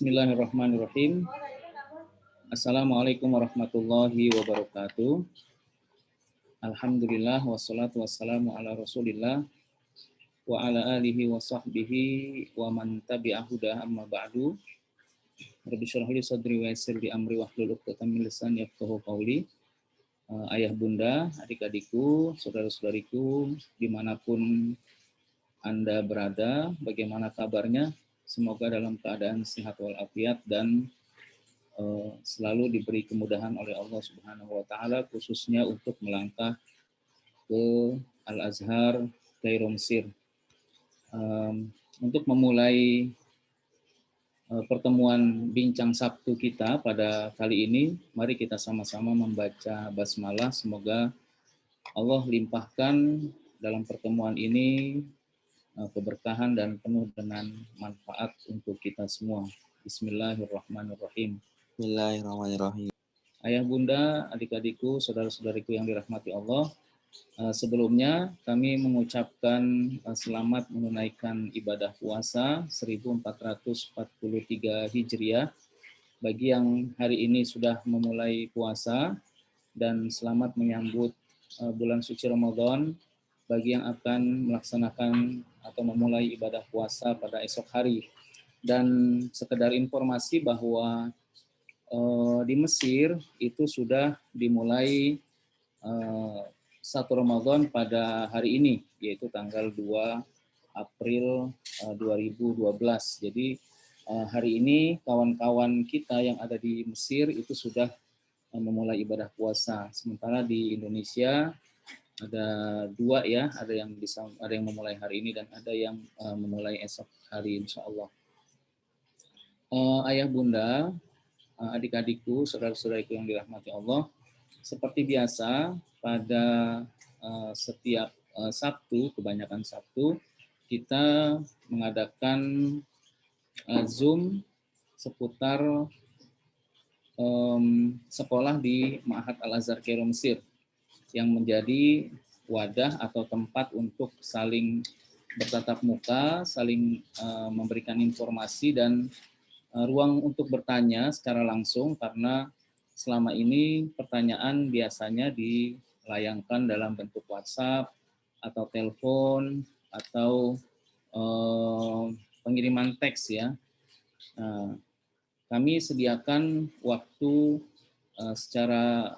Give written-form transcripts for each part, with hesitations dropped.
Bismillahirrahmanirrahim. Assalamualaikum warahmatullahi wabarakatuh. Alhamdulillah wassalatu wassalamu ala Rasulillah wa ala alihi wa sahbihi wa man tabi'ahu da amma ba'du. Rabbi syrah li sadri wa yassir li amri wahlul 'uqdatam min lisani yafqahu qawli. Ayah bunda, adik-adikku, saudara-saudariku, dimanapun Anda berada, bagaimana kabarnya? Semoga dalam keadaan sehat walafiat dan selalu diberi kemudahan oleh Allah Subhanahu wa taala, khususnya untuk melangkah ke Al-Azhar Kairo Mesir. Untuk memulai pertemuan bincang Sabtu kita pada kali ini, mari kita sama-sama membaca basmalah. Semoga Allah limpahkan dalam pertemuan ini keberkahan dan penuh dengan manfaat untuk kita semua. Bismillahirrahmanirrahim. Bismillahirrahmanirrahim. Ayah bunda, adik-adikku, saudara-saudariku yang dirahmati Allah, sebelumnya kami mengucapkan selamat menunaikan ibadah puasa 1443 Hijriah bagi yang hari ini sudah memulai puasa, dan selamat menyambut bulan suci Ramadan bagi yang akan melaksanakan atau memulai ibadah puasa pada esok hari. Dan sekedar informasi bahwa di Mesir itu sudah dimulai 1 Ramadan pada hari ini, yaitu tanggal 2 April 2012. Jadi hari ini kawan-kawan kita yang ada di Mesir itu sudah memulai ibadah puasa. Sementara di Indonesia ada dua ya, ada yang memulai hari ini dan ada yang memulai esok hari, insya Allah. Ayah bunda, adik-adikku, saudara-saudariku yang dirahmati Allah, seperti biasa pada setiap Sabtu, kebanyakan Sabtu, kita mengadakan Zoom seputar sekolah di Ma'had Al-Azhar Kairo Mesir, yang menjadi wadah atau tempat untuk saling bertatap muka, saling memberikan informasi dan ruang untuk bertanya secara langsung, karena selama ini pertanyaan biasanya dilayangkan dalam bentuk WhatsApp atau telepon atau pengiriman teks ya. Kami sediakan waktu secara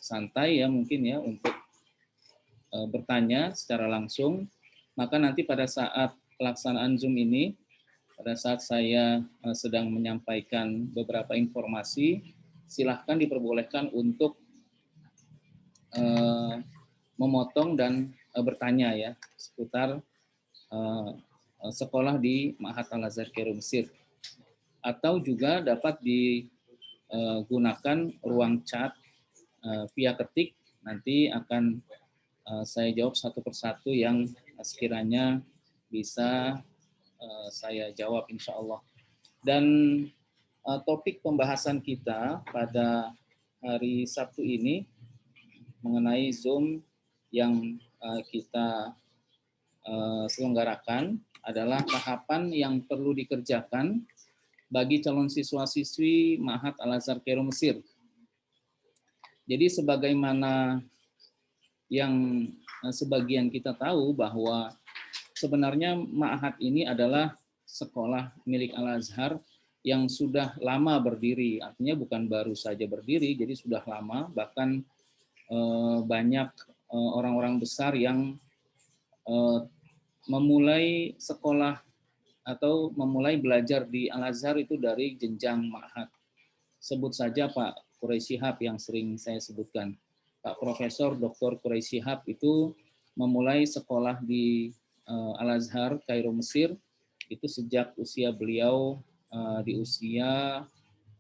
santai ya mungkin ya untuk bertanya secara langsung. Maka nanti pada saat pelaksanaan Zoom ini, pada saat saya sedang menyampaikan beberapa informasi, silahkan diperbolehkan untuk memotong dan bertanya ya seputar sekolah di Ma'had Al-Azhar Kairo Mesir. Atau juga dapat digunakan ruang chat via ketik, nanti akan saya jawab satu persatu yang sekiranya bisa saya jawab insya Allah. Dan topik pembahasan kita pada hari Sabtu ini mengenai Zoom yang kita selenggarakan adalah tahapan yang perlu dikerjakan bagi calon siswa-siswi Ma'had Al-Azhar Kairo Mesir. Jadi sebagaimana yang sebagian kita tahu bahwa sebenarnya Ma'had ini adalah sekolah milik Al-Azhar yang sudah lama berdiri, artinya bukan baru saja berdiri, jadi sudah lama, bahkan banyak orang-orang besar yang memulai sekolah atau memulai belajar di Al-Azhar itu dari jenjang Ma'had. Sebut saja Pak Quraisy Shihab yang sering saya sebutkan. Pak Profesor Dr. Quraisy Shihab itu memulai sekolah di Al-Azhar Kairo Mesir itu sejak usia beliau di usia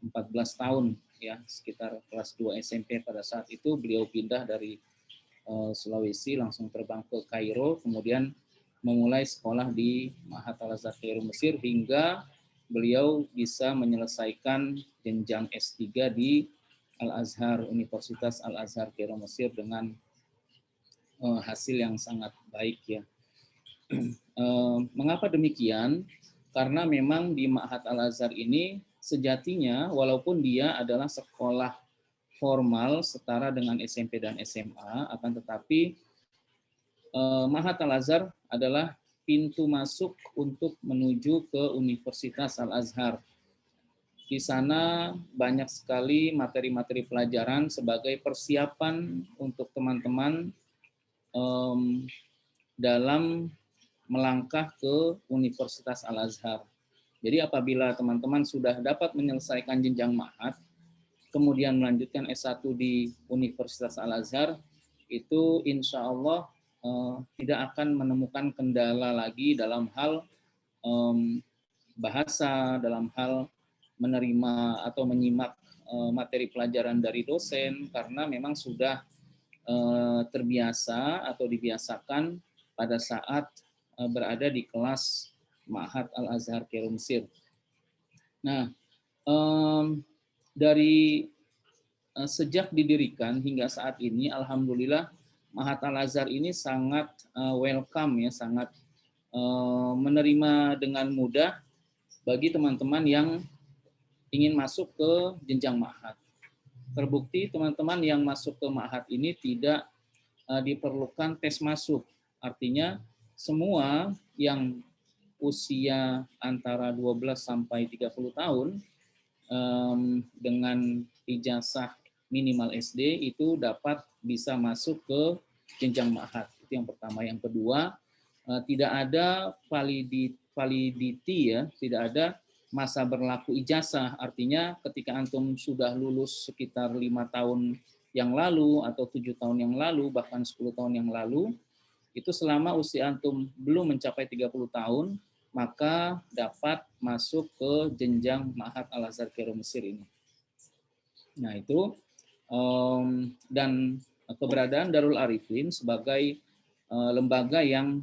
14 tahun ya, sekitar kelas 2 SMP. Pada saat itu beliau pindah dari Sulawesi langsung terbang ke Kairo, kemudian memulai sekolah di Ma'had Al-Azhar Kairo Mesir hingga beliau bisa menyelesaikan jenjang S3 di Al-Azhar, Universitas Al-Azhar Kairo Mesir dengan hasil yang sangat baik ya. Mengapa demikian? Karena memang di Ma'had Al-Azhar ini sejatinya walaupun dia adalah sekolah formal setara dengan SMP dan SMA, akan tetapi Ma'had Al-Azhar adalah pintu masuk untuk menuju ke Universitas Al-Azhar. Di sana banyak sekali materi-materi pelajaran sebagai persiapan untuk teman-teman dalam melangkah ke Universitas Al-Azhar. Jadi apabila teman-teman sudah dapat menyelesaikan jenjang ma'had, kemudian melanjutkan S1 di Universitas Al-Azhar, itu insya Allah tidak akan menemukan kendala lagi dalam hal bahasa, dalam hal menerima atau menyimak materi pelajaran dari dosen, karena memang sudah terbiasa atau dibiasakan pada saat berada di kelas Ma'had Al-Azhar Kairo Mesir. Nah, dari sejak didirikan hingga saat ini, alhamdulillah Ma'had Al-Azhar ini sangat welcome ya, sangat menerima dengan mudah bagi teman-teman yang ingin masuk ke jenjang ma'had. Terbukti teman-teman yang masuk ke ma'had ini tidak diperlukan tes masuk. Artinya semua yang usia antara 12 sampai 30 tahun dengan ijazah minimal SD itu dapat bisa masuk ke jenjang ma'had. Itu yang pertama. Yang kedua, tidak ada validity ya, tidak ada masa berlaku ijazah. Artinya ketika antum sudah lulus sekitar 5 tahun yang lalu atau 7 tahun yang lalu, bahkan 10 tahun yang lalu, itu selama usia antum belum mencapai 30 tahun, maka dapat masuk ke jenjang Ma'had Al-Azhar Kairo Mesir ini. Nah itu, dan keberadaan Darul Arifin sebagai lembaga yang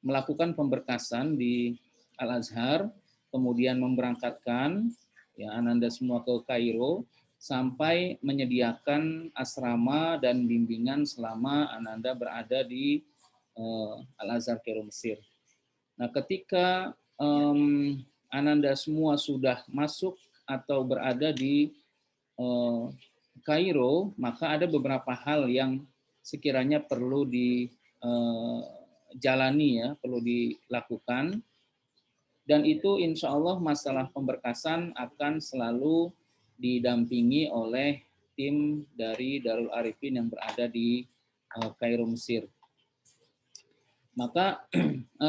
melakukan pemberkasan di Al-Azhar, kemudian memberangkatkan ya Ananda semua ke Kairo, sampai menyediakan asrama dan bimbingan selama Ananda berada di Al-Azhar Kairo Mesir. Nah, ketika Ananda semua sudah masuk atau berada di Kairo, maka ada beberapa hal yang sekiranya perlu dijalani ya, perlu dilakukan. Dan itu insya Allah masalah pemberkasan akan selalu didampingi oleh tim dari Darul Arifin yang berada di Kairo Mesir. Maka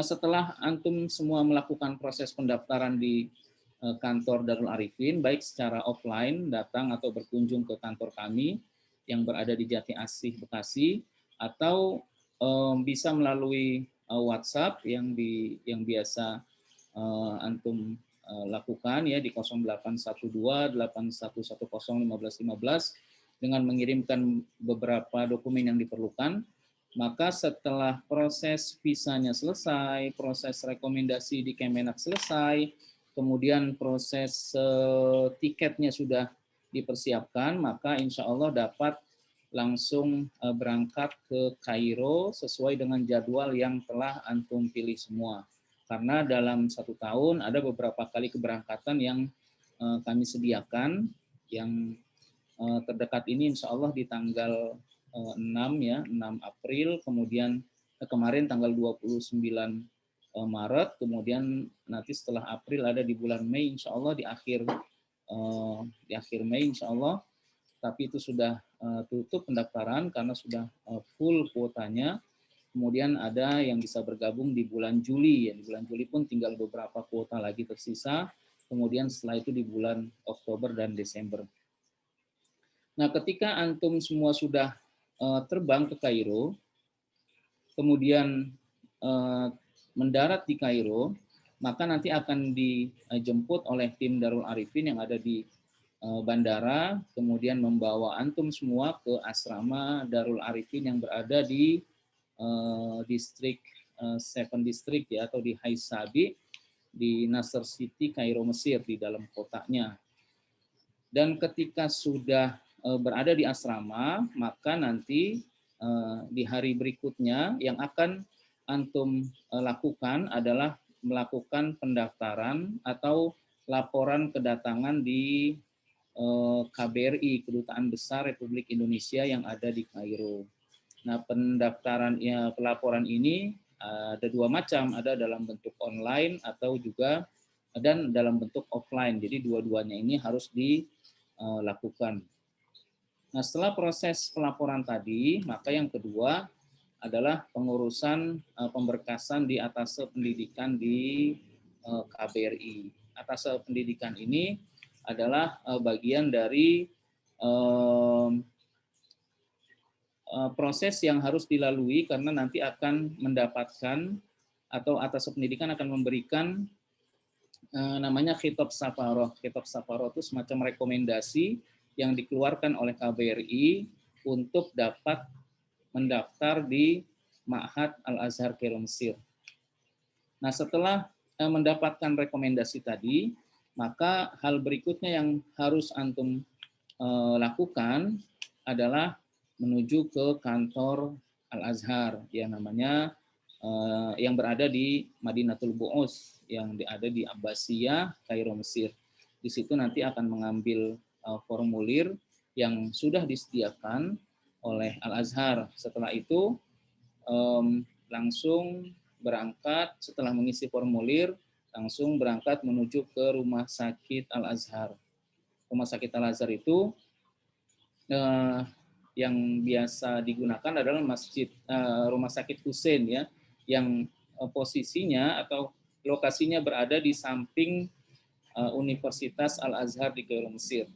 setelah antum semua melakukan proses pendaftaran di kantor Darul Arifin, baik secara offline datang atau berkunjung ke kantor kami yang berada di Jati Asih Bekasi, atau bisa melalui WhatsApp yang biasa antum lakukan ya di 0812 8110 1515 dengan mengirimkan beberapa dokumen yang diperlukan. Maka setelah proses visanya selesai, proses rekomendasi di Kemenak selesai, kemudian proses tiketnya sudah dipersiapkan, maka insya Allah dapat langsung berangkat ke Kairo sesuai dengan jadwal yang telah antum pilih semua. Karena dalam 1 tahun ada beberapa kali keberangkatan yang kami sediakan, yang terdekat ini insya Allah di tanggal 6 ya, 6 April, kemudian kemarin tanggal 29 Maret, kemudian nanti setelah April ada di bulan Mei insya Allah di akhir Mei insya Allah, tapi itu sudah tutup pendaftaran karena sudah full kuotanya. Kemudian ada yang bisa bergabung di bulan Juli, ya di bulan Juli pun tinggal beberapa kuota lagi tersisa, kemudian setelah itu di bulan Oktober dan Desember. Nah, ketika antum semua sudah terbang ke Kairo, kemudian mendarat di Kairo, maka nanti akan dijemput oleh tim Darul Arifin yang ada di bandara, kemudian membawa antum semua ke asrama Darul Arifin yang berada di distrik 7 District ya, atau di Haisabi di Nasr City Kairo Mesir, di dalam kotanya. Dan ketika sudah berada di asrama, maka nanti di hari berikutnya yang akan antum lakukan adalah melakukan pendaftaran atau laporan kedatangan di KBRI, Kedutaan Besar Republik Indonesia yang ada di Kairo. Nah, pelaporan ini ada dua macam, ada dalam bentuk online atau juga dan dalam bentuk offline. Jadi dua-duanya ini harus dilakukan. Nah, setelah proses pelaporan tadi, maka yang kedua adalah pengurusan pemberkasan di Atase Pendidikan di KBRI. Atase Pendidikan ini adalah bagian dari proses yang harus dilalui karena nanti akan mendapatkan atau Atase Pendidikan akan memberikan namanya khitab safaroh. Khitab safaroh itu semacam rekomendasi yang dikeluarkan oleh KBRI untuk dapat mendaftar di Ma'had Al-Azhar Kairo Mesir. Nah, setelah mendapatkan rekomendasi tadi, maka hal berikutnya yang harus antum lakukan adalah menuju ke kantor Al-Azhar yang namanya yang berada di Madinatul Bu'us yang ada di Abbasiyah, Kairo Mesir. Di situ nanti akan mengambil formulir yang sudah disediakan oleh Al-Azhar. Setelah itu langsung berangkat, setelah mengisi formulir, langsung berangkat menuju ke Rumah Sakit Al-Azhar. Rumah Sakit Al-Azhar itu yang biasa digunakan adalah Rumah Sakit Hussein ya, yang posisinya atau lokasinya berada di samping Universitas Al-Azhar di Kairo Mesir.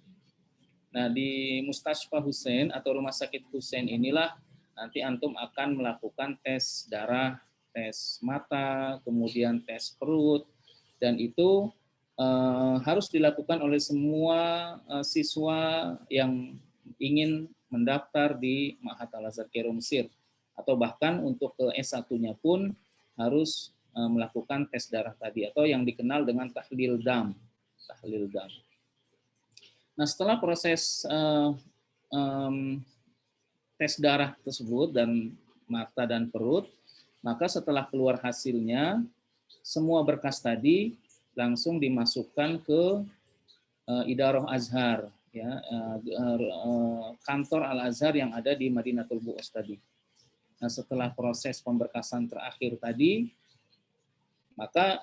Nah, di Mustashfa Hussein atau Rumah Sakit Hussein inilah nanti antum akan melakukan tes darah, tes mata, kemudian tes perut, dan itu harus dilakukan oleh semua siswa yang ingin mendaftar di Ma'had Al-Azhar Kairo Mesir, atau bahkan untuk ke S1-nya pun harus melakukan tes darah tadi, atau yang dikenal dengan tahlil dam. Tahlil dam. Nah, setelah proses tes darah tersebut dan mata dan perut, maka setelah keluar hasilnya, semua berkas tadi langsung dimasukkan ke Idaroh Azhar, ya, kantor Al-Azhar yang ada di Madinatul Bu'us tadi. Nah, setelah proses pemberkasan terakhir tadi, maka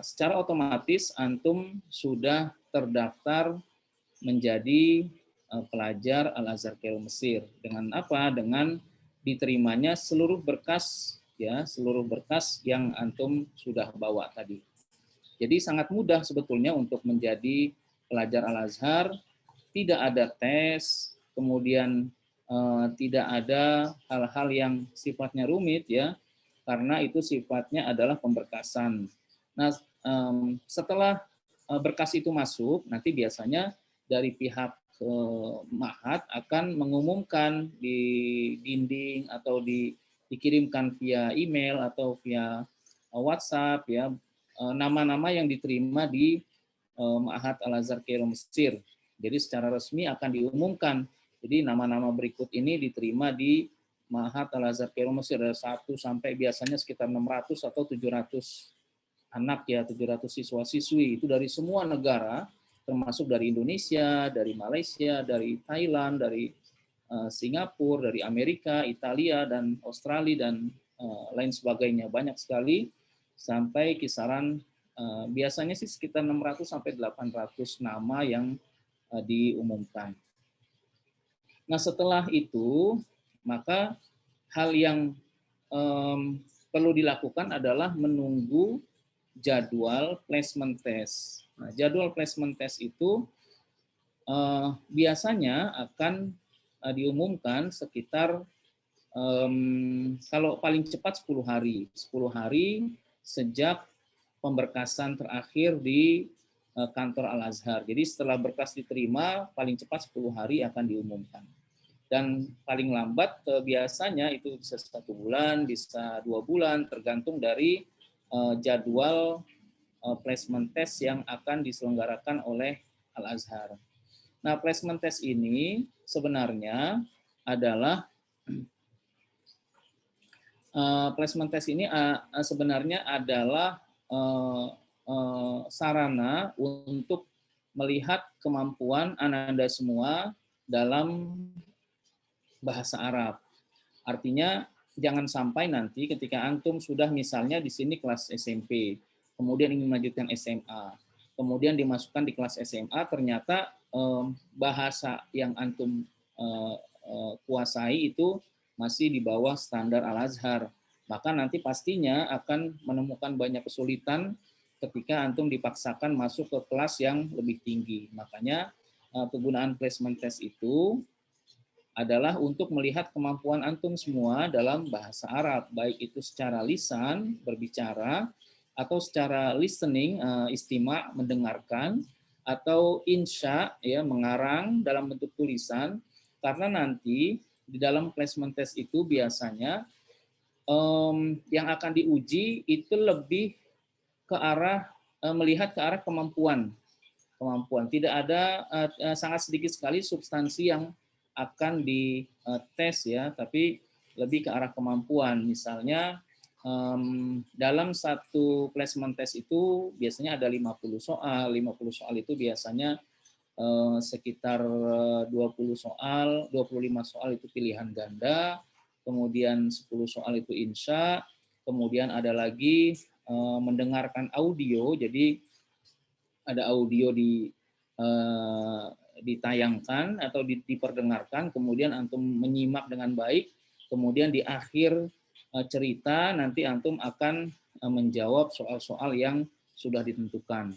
secara otomatis antum sudah terdaftar menjadi pelajar Al-Azhar Kairo Mesir. Dengan apa? Dengan diterimanya seluruh berkas, ya, seluruh berkas yang antum sudah bawa tadi. Jadi sangat mudah sebetulnya untuk menjadi pelajar Al-Azhar. Tidak ada tes, kemudian tidak ada hal-hal yang sifatnya rumit, ya, karena itu sifatnya adalah pemberkasan. Nah, setelah berkas itu masuk, nanti biasanya dari pihak Ma'had akan mengumumkan di dinding atau dikirimkan via email atau via WhatsApp, ya, nama-nama yang diterima di Ma'had Al-Azhar Kairo Mesir. Jadi secara resmi akan diumumkan. Jadi nama-nama berikut ini diterima di Ma'had Al-Azhar Kairo Mesir, dari 1 sampai biasanya sekitar 600 atau 700 anak, ya, 700 siswa-siswi. Itu dari semua negara, termasuk dari Indonesia, dari Malaysia, dari Thailand, dari Singapura, dari Amerika, Italia, dan Australia, dan lain sebagainya. Banyak sekali, sampai kisaran biasanya sih sekitar 600 sampai 800 nama yang diumumkan. Nah, setelah itu, maka hal yang perlu dilakukan adalah menunggu jadwal placement test. Nah, jadwal placement test itu biasanya akan diumumkan sekitar kalau paling cepat 10 hari. 10 hari sejak pemberkasan terakhir di kantor Al-Azhar. Jadi setelah berkas diterima, paling cepat 10 hari akan diumumkan. Dan paling lambat biasanya itu bisa 1 bulan, bisa 2 bulan, tergantung dari jadwal placement test yang akan diselenggarakan oleh Al-Azhar. Nah, placement test ini sebenarnya adalah placement test ini sebenarnya adalah sarana untuk melihat kemampuan Ananda semua dalam bahasa Arab. Artinya jangan sampai nanti ketika antum sudah misalnya di sini kelas SMP, kemudian ingin melanjutkan SMA, kemudian dimasukkan di kelas SMA, ternyata bahasa yang antum kuasai itu masih di bawah standar Al-Azhar. Maka nanti pastinya akan menemukan banyak kesulitan ketika antum dipaksakan masuk ke kelas yang lebih tinggi. Makanya penggunaan placement test itu adalah untuk melihat kemampuan antum semua dalam bahasa Arab, baik itu secara lisan, berbicara, atau secara listening, istima, mendengarkan, atau insya, ya, mengarang dalam bentuk tulisan, karena nanti di dalam placement test itu biasanya yang akan diuji itu lebih ke arah melihat ke arah kemampuan. Tidak ada sangat sedikit sekali substansi yang akan dites ya, tapi lebih ke arah kemampuan. Misalnya dalam satu placement test itu biasanya ada 50 soal. 50 soal itu biasanya sekitar 20 soal, 25 soal itu pilihan ganda, kemudian 10 soal itu insya, kemudian ada lagi mendengarkan audio, jadi ada audio ditayangkan atau diperdengarkan, kemudian antum menyimak dengan baik, kemudian di akhir cerita nanti antum akan menjawab soal-soal yang sudah ditentukan.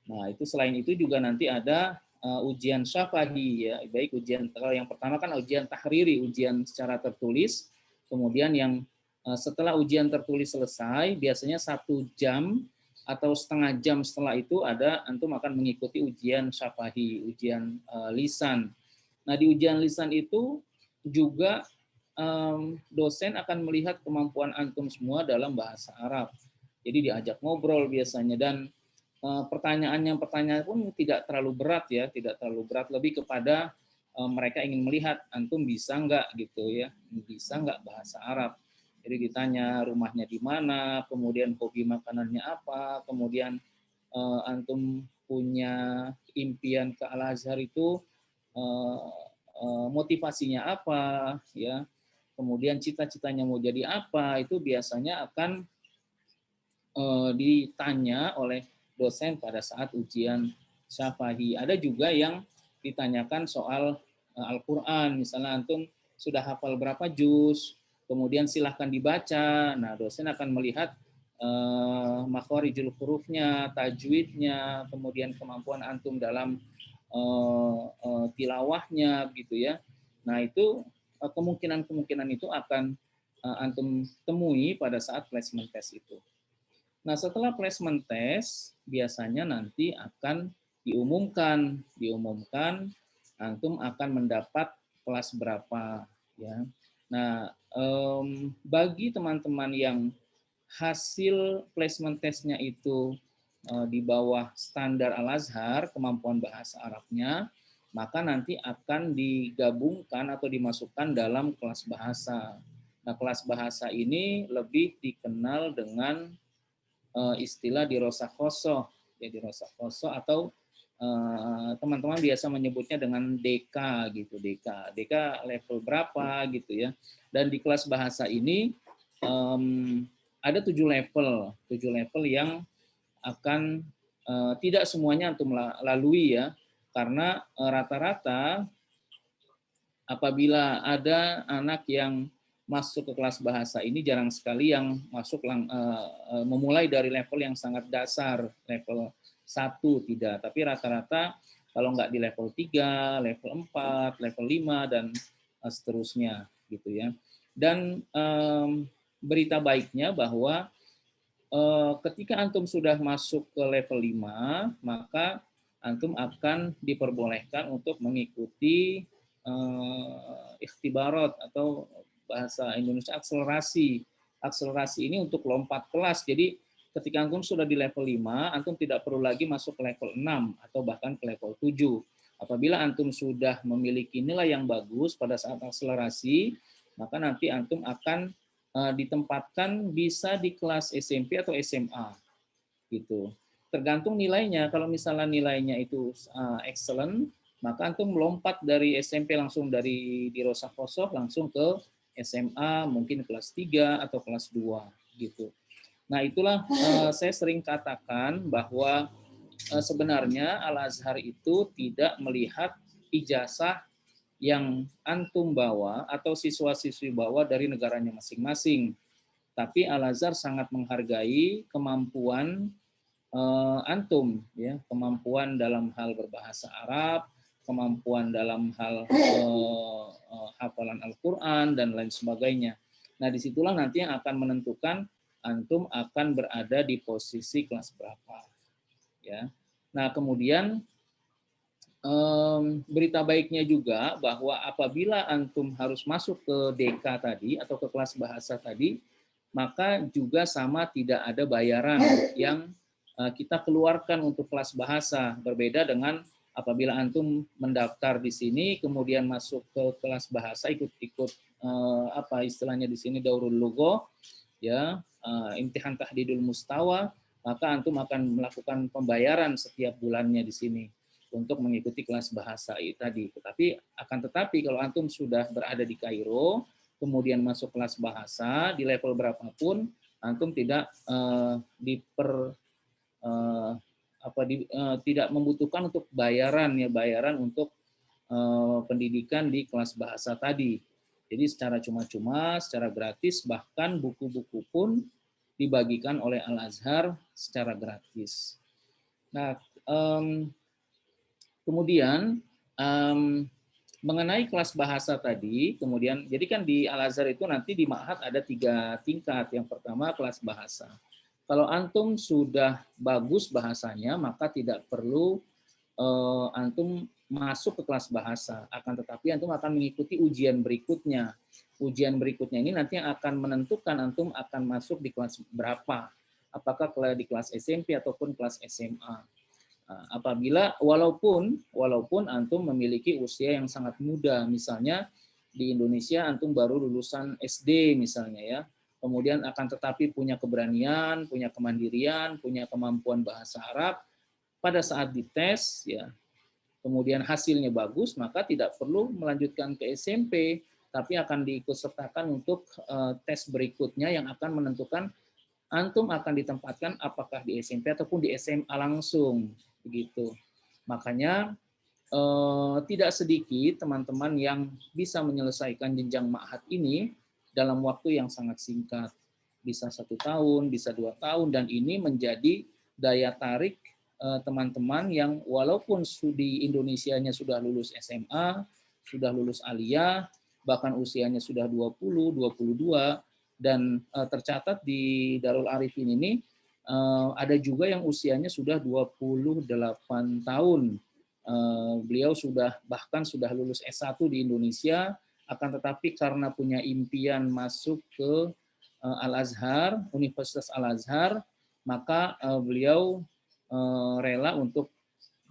Nah, itu selain itu juga nanti ada ujian syafahi ya, baik ujian, kalau yang pertama kan ujian tahriri, ujian secara tertulis, kemudian yang setelah ujian tertulis selesai, biasanya 1 jam atau setengah jam setelah itu ada antum akan mengikuti ujian syafahi, ujian lisan. Nah, di ujian lisan itu juga dosen akan melihat kemampuan antum semua dalam bahasa Arab. Jadi diajak ngobrol biasanya, dan pertanyaan pun tidak terlalu berat ya, tidak terlalu berat, lebih kepada mereka ingin melihat antum bisa nggak gitu ya, bisa nggak bahasa Arab. Jadi ditanya rumahnya di mana, kemudian hobi makanannya apa, kemudian antum punya impian ke Al-Azhar itu motivasinya apa, ya, kemudian cita-citanya mau jadi apa, itu biasanya akan ditanya oleh dosen pada saat ujian syafahi. Ada juga yang ditanyakan soal Al-Quran, misalnya antum sudah hafal berapa juz, kemudian silahkan dibaca. Nah, dosen akan melihat makhorijul hurufnya, tajwidnya, kemudian kemampuan antum dalam tilawahnya, gitu ya. Nah, itu kemungkinan itu akan antum temui pada saat placement test itu. Nah, setelah placement test, biasanya nanti akan diumumkan antum akan mendapat kelas berapa, ya. Nah, bagi teman-teman yang hasil placement testnya itu di bawah standar Al-Azhar, kemampuan bahasa Arabnya, maka nanti akan digabungkan atau dimasukkan dalam kelas bahasa. Nah, kelas bahasa ini lebih dikenal dengan istilah dirosah khosoh, ya, dirosah khosoh, atau teman-teman biasa menyebutnya dengan DK gitu, DK level berapa gitu ya. Dan di kelas bahasa ini ada 7 level yang akan tidak semuanya antum lalui ya, karena rata-rata apabila ada anak yang masuk ke kelas bahasa ini, jarang sekali yang masuk memulai dari level yang sangat dasar, level 1 tidak, tapi rata-rata kalau nggak di level 3, level 4, level 5, dan seterusnya gitu ya. Dan berita baiknya bahwa ketika antum sudah masuk ke level 5, maka antum akan diperbolehkan untuk mengikuti ikhtibarat atau bahasa Indonesia akselerasi. Akselerasi ini untuk lompat kelas. Jadi ketika antum sudah di level 5, antum tidak perlu lagi masuk ke level 6 atau bahkan ke level 7. Apabila antum sudah memiliki nilai yang bagus pada saat akselerasi, maka nanti antum akan ditempatkan bisa di kelas SMP atau SMA. gitu. Tergantung nilainya. Kalau misalnya nilainya itu excellent, maka antum melompat dari SMP langsung dari di Rosa Kosoh langsung ke SMA mungkin kelas 3 atau kelas 2 gitu. Nah, itulah saya sering katakan bahwa sebenarnya Al-Azhar itu tidak melihat ijazah yang antum bawa atau siswa-siswi bawa dari negaranya masing-masing. Tapi Al-Azhar sangat menghargai kemampuan antum, ya, kemampuan dalam hal berbahasa Arab, kemampuan dalam hal hafalan Al-Quran dan lain sebagainya. Nah, disitulah nanti yang akan menentukan antum akan berada di posisi kelas berapa, ya. Nah, kemudian berita baiknya juga bahwa apabila antum harus masuk ke DK tadi atau ke kelas bahasa tadi, maka juga sama tidak ada bayaran yang kita keluarkan untuk kelas bahasa. Berbeda dengan apabila antum mendaftar di sini, kemudian masuk ke kelas bahasa, ikut-ikut apa istilahnya di sini daurul lugho, ya, imtihan tahdidul mustawa, maka antum akan melakukan pembayaran setiap bulannya di sini untuk mengikuti kelas bahasa itu tadi. Tetapi kalau antum sudah berada di Kairo, kemudian masuk kelas bahasa di level berapapun, antum tidak tidak membutuhkan untuk bayaran untuk pendidikan di kelas bahasa tadi. Jadi secara cuma-cuma, secara gratis, bahkan buku-buku pun dibagikan oleh Al-Azhar secara gratis. Nah, kemudian mengenai kelas bahasa tadi, kemudian jadi kan di Al-Azhar itu nanti di Ma'had ada 3 tingkat. Yang pertama kelas bahasa. Kalau antum sudah bagus bahasanya, maka tidak perlu antum masuk ke kelas bahasa. Akan tetapi antum akan mengikuti ujian berikutnya. Ujian berikutnya ini nanti yang akan menentukan antum akan masuk di kelas berapa. Apakah di kelas SMP ataupun kelas SMA. Apabila walaupun antum memiliki usia yang sangat muda, misalnya di Indonesia antum baru lulusan SD misalnya, ya, kemudian akan tetapi punya keberanian, punya kemandirian, punya kemampuan bahasa Arab, pada saat dites, ya, kemudian hasilnya bagus, maka tidak perlu melanjutkan ke SMP, tapi akan diikutsertakan untuk tes berikutnya yang akan menentukan antum akan ditempatkan apakah di SMP ataupun di SMA langsung, begitu. Makanya tidak sedikit teman-teman yang bisa menyelesaikan jenjang ma'had ini dalam waktu yang sangat singkat, bisa 1 tahun, bisa 2 tahun, dan ini menjadi daya tarik teman-teman yang walaupun di Indonesianya sudah lulus SMA, sudah lulus aliyah, bahkan usianya sudah 20, 22, dan tercatat di Darul Arifin ini ada juga yang usianya sudah 28 tahun. Beliau bahkan sudah lulus S1 di Indonesia, akan tetapi karena punya impian masuk ke Al-Azhar, Universitas Al-Azhar, maka beliau rela untuk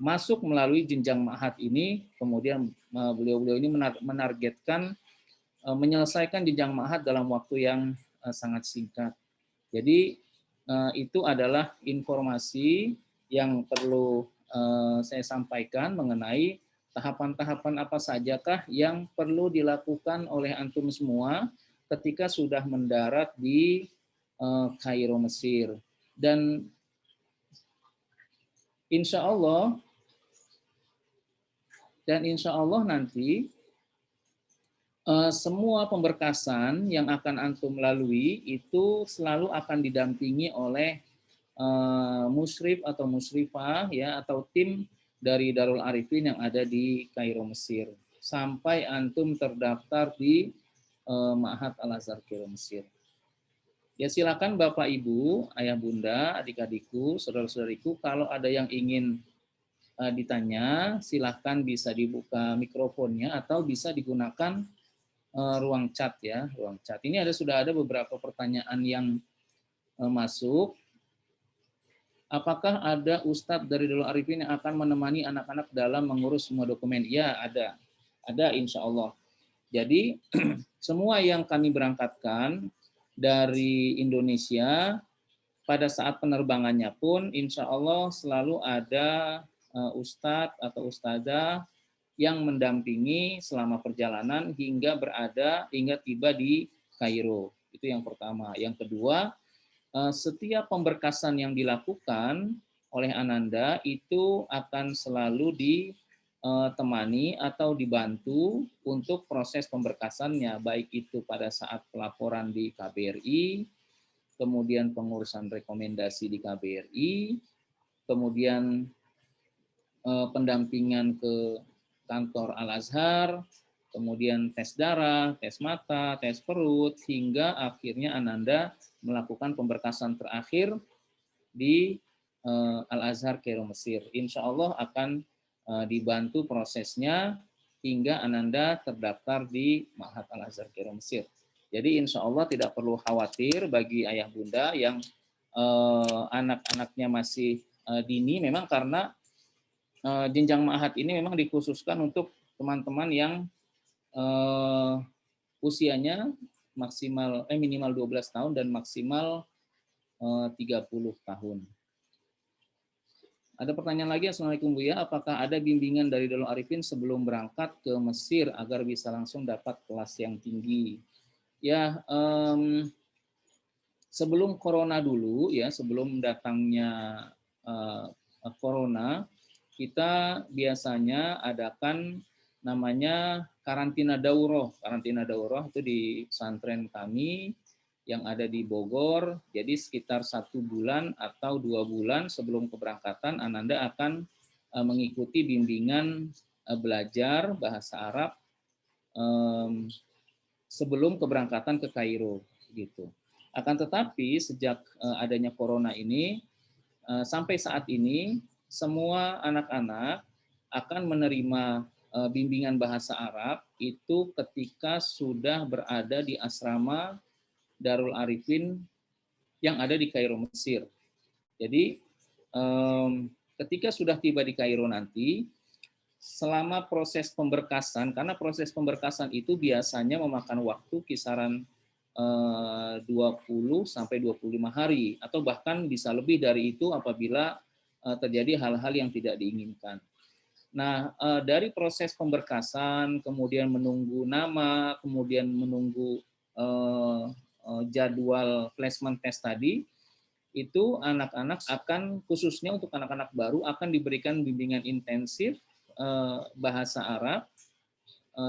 masuk melalui jenjang ma'had ini. Kemudian beliau ini menargetkan menyelesaikan jenjang ma'had dalam waktu yang sangat singkat. Jadi itu adalah informasi yang perlu saya sampaikan mengenai tahapan-tahapan apa sajakah yang perlu dilakukan oleh antum semua ketika sudah mendarat di Kairo, Mesir. Dan insya Allah nanti semua pemberkasan yang akan antum lalui itu selalu akan didampingi oleh musyrif atau musyrifah, ya, atau tim dari Darul Arifin yang ada di Kairo, Mesir, sampai antum terdaftar di Ma'had Al-Azhar Kairo, Mesir. Ya, silakan Bapak Ibu, Ayah Bunda, adik-adikku, saudara-saudariku, kalau ada yang ingin ditanya, silahkan bisa dibuka mikrofonnya atau bisa digunakan ruang chat, ya, ruang chat. Ini sudah ada beberapa pertanyaan yang masuk. Apakah ada Ustadz dari Darul Arifin yang akan menemani anak-anak dalam mengurus semua dokumen? Ya, ada insya Allah. Jadi semua yang kami berangkatkan dari Indonesia pada saat penerbangannya pun insya Allah selalu ada ustadz atau ustadzah yang mendampingi selama perjalanan hingga tiba di Kairo. Itu yang pertama. Yang kedua, setiap pemberkasan yang dilakukan oleh Ananda itu akan selalu ditemani atau dibantu untuk proses pemberkasannya, baik itu pada saat pelaporan di KBRI, kemudian pengurusan rekomendasi di KBRI, kemudian pendampingan ke kantor Al-Azhar, kemudian tes darah, tes mata, tes perut, hingga akhirnya Ananda melakukan pemberkasan terakhir di Al-Azhar Kairo Mesir. Insya Allah akan dibantu prosesnya hingga Ananda terdaftar di Ma'had Al-Azhar Kairo Mesir. Jadi insya Allah tidak perlu khawatir bagi ayah bunda yang anak-anaknya masih dini, memang karena jenjang ma'had ini memang dikhususkan untuk teman-teman yang usianya minimal 12 tahun dan maksimal 30 tahun. Ada pertanyaan lagi, Assalamualaikum Buya, apakah ada bimbingan dari Darul Arifin sebelum berangkat ke Mesir agar bisa langsung dapat kelas yang tinggi? Ya, sebelum corona dulu ya, sebelum datangnya corona, kita biasanya adakan namanya karantina daurah. Karantina daurah itu di pesantren kami yang ada di Bogor. Jadi sekitar 1 bulan atau 2 bulan sebelum keberangkatan, Ananda akan mengikuti bimbingan belajar bahasa Arab sebelum keberangkatan ke Kairo, gitu. Akan tetapi sejak adanya corona ini sampai saat ini semua anak-anak akan menerima bimbingan bahasa Arab itu ketika sudah berada di asrama Darul Arifin yang ada di Kairo Mesir. Jadi ketika sudah tiba di Kairo nanti, selama proses pemberkasan, karena proses pemberkasan itu biasanya memakan waktu kisaran 20 sampai 25 hari atau bahkan bisa lebih dari itu apabila terjadi hal-hal yang tidak diinginkan. Nah, dari proses pemberkasan, kemudian menunggu nama, kemudian menunggu jadwal placement test tadi, itu anak-anak akan, khususnya untuk anak-anak baru, akan diberikan bimbingan intensif bahasa Arab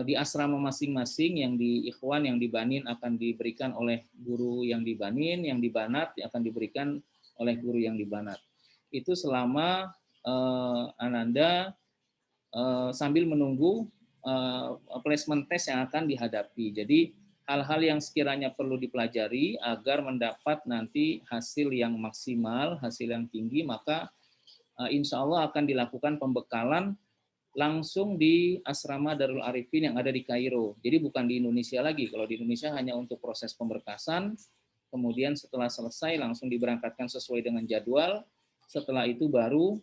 di asrama masing-masing. Yang di Ikhwan, yang di Banin akan diberikan oleh guru yang di Banin, yang di Banat akan diberikan oleh guru yang di Banat. Itu selama Ananda sambil menunggu placement test yang akan dihadapi. Jadi hal-hal yang sekiranya perlu dipelajari agar mendapat nanti hasil yang maksimal, hasil yang tinggi, maka insya Allah akan dilakukan pembekalan langsung di asrama Darul Arifin yang ada di Kairo. Jadi bukan di Indonesia lagi. Kalau di Indonesia hanya untuk proses pemberkasan, kemudian setelah selesai langsung diberangkatkan sesuai dengan jadwal. Setelah itu baru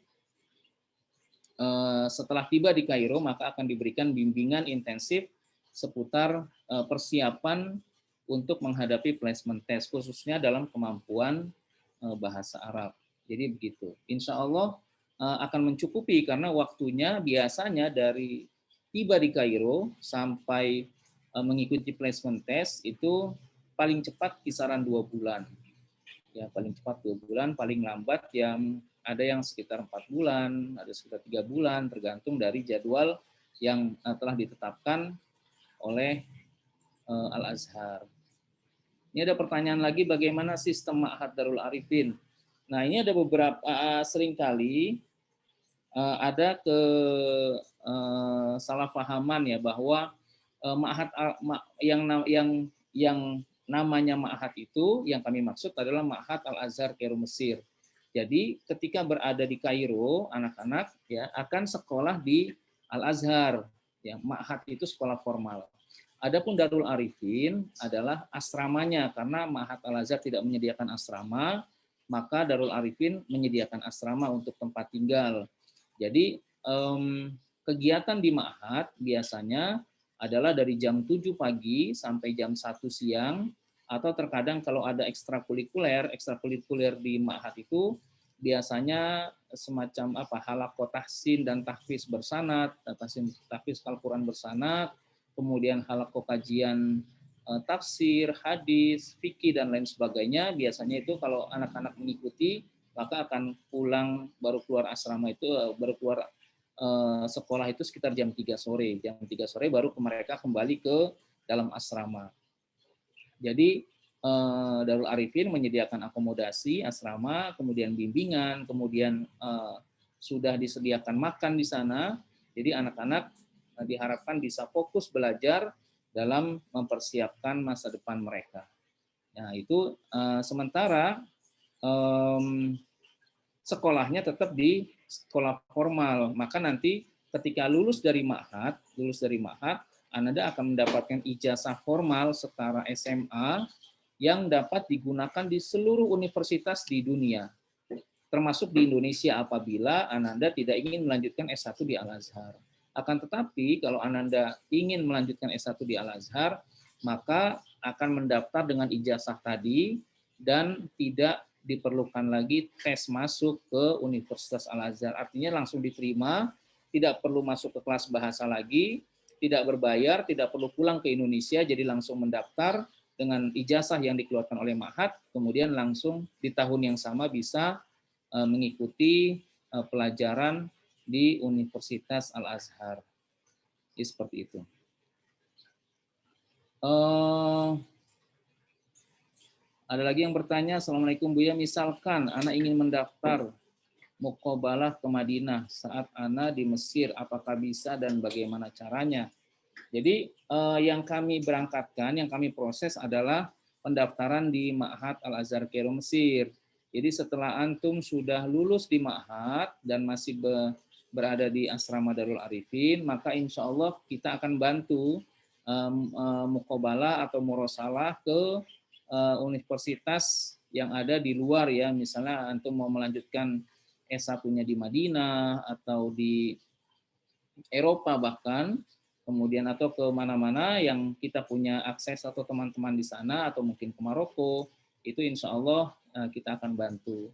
setelah tiba di Kairo maka akan diberikan bimbingan intensif seputar persiapan untuk menghadapi placement test, khususnya dalam kemampuan bahasa Arab. Jadi begitu. Insya Allah akan mencukupi karena waktunya biasanya dari tiba di Kairo sampai mengikuti placement test itu paling cepat kisaran 2 bulan. Ya, paling cepat 2 bulan, paling lambat yang ada yang sekitar 4 bulan, ada sekitar 3 bulan, tergantung dari jadwal yang telah ditetapkan oleh Al-Azhar. Ini ada pertanyaan lagi, bagaimana sistem Ma'had Darul Arifin? Nah, ini ada beberapa, seringkali ada kesalahpahaman ya, bahwa Ma'had yang namanya Ma'had itu, yang kami maksud adalah Ma'had Al-Azhar Kairo Mesir. Jadi ketika berada di Kairo, anak-anak ya akan sekolah di Al-Azhar. Ya, Ma'had itu sekolah formal. Adapun Darul Arifin adalah asramanya, karena Ma'had Al-Azhar tidak menyediakan asrama, maka Darul Arifin menyediakan asrama untuk tempat tinggal. Jadi kegiatan di Ma'had biasanya adalah dari jam 7 pagi sampai jam 1 siang, atau terkadang kalau ada ekstrakurikuler di ma'had itu biasanya semacam halaqah tahsin dan tahfiz bersanad, tahfiz Al-Qur'an bersanad, kemudian halaqah kajian tafsir, hadis, fikih dan lain sebagainya. Biasanya itu kalau anak-anak mengikuti maka akan pulang baru keluar asrama itu baru keluar sekolah itu sekitar jam 3 sore. Jam 3 sore baru mereka kembali ke dalam asrama. Jadi Darul Arifin menyediakan akomodasi asrama, kemudian bimbingan, kemudian sudah disediakan makan di sana. Jadi anak-anak diharapkan bisa fokus belajar dalam mempersiapkan masa depan mereka. Nah itu sementara sekolahnya tetap di sekolah formal. Maka nanti ketika lulus dari ma'had, Anda akan mendapatkan ijazah formal setara SMA yang dapat digunakan di seluruh universitas di dunia, termasuk di Indonesia apabila Ananda tidak ingin melanjutkan S1 di Al-Azhar. Akan tetapi kalau Ananda ingin melanjutkan S1 di Al-Azhar, maka akan mendaftar dengan ijazah tadi dan tidak diperlukan lagi tes masuk ke Universitas Al-Azhar. Artinya langsung diterima, tidak perlu masuk ke kelas bahasa lagi, tidak berbayar, tidak perlu pulang ke Indonesia, jadi langsung mendaftar dengan ijazah yang dikeluarkan oleh Ma'had, kemudian langsung di tahun yang sama bisa mengikuti pelajaran di Universitas Al-Azhar. Jadi seperti itu. Ada lagi yang bertanya, Assalamualaikum Buya, misalkan anak ingin mendaftar muqabalah ke Madinah saat anak di Mesir, apakah bisa dan bagaimana caranya? Jadi yang kami berangkatkan, yang kami proses adalah pendaftaran di Ma'had Al-Azhar Kairo Mesir. Jadi setelah antum sudah lulus di Ma'had dan masih berada di asrama Darul Arifin, maka insya Allah kita akan bantu muqabalah atau murosalah ke universitas yang ada di luar ya. Misalnya antum mau melanjutkan S1-nya di Madinah atau di Eropa bahkan, kemudian atau ke mana-mana yang kita punya akses atau teman-teman di sana atau mungkin ke Maroko, itu insya Allah kita akan bantu.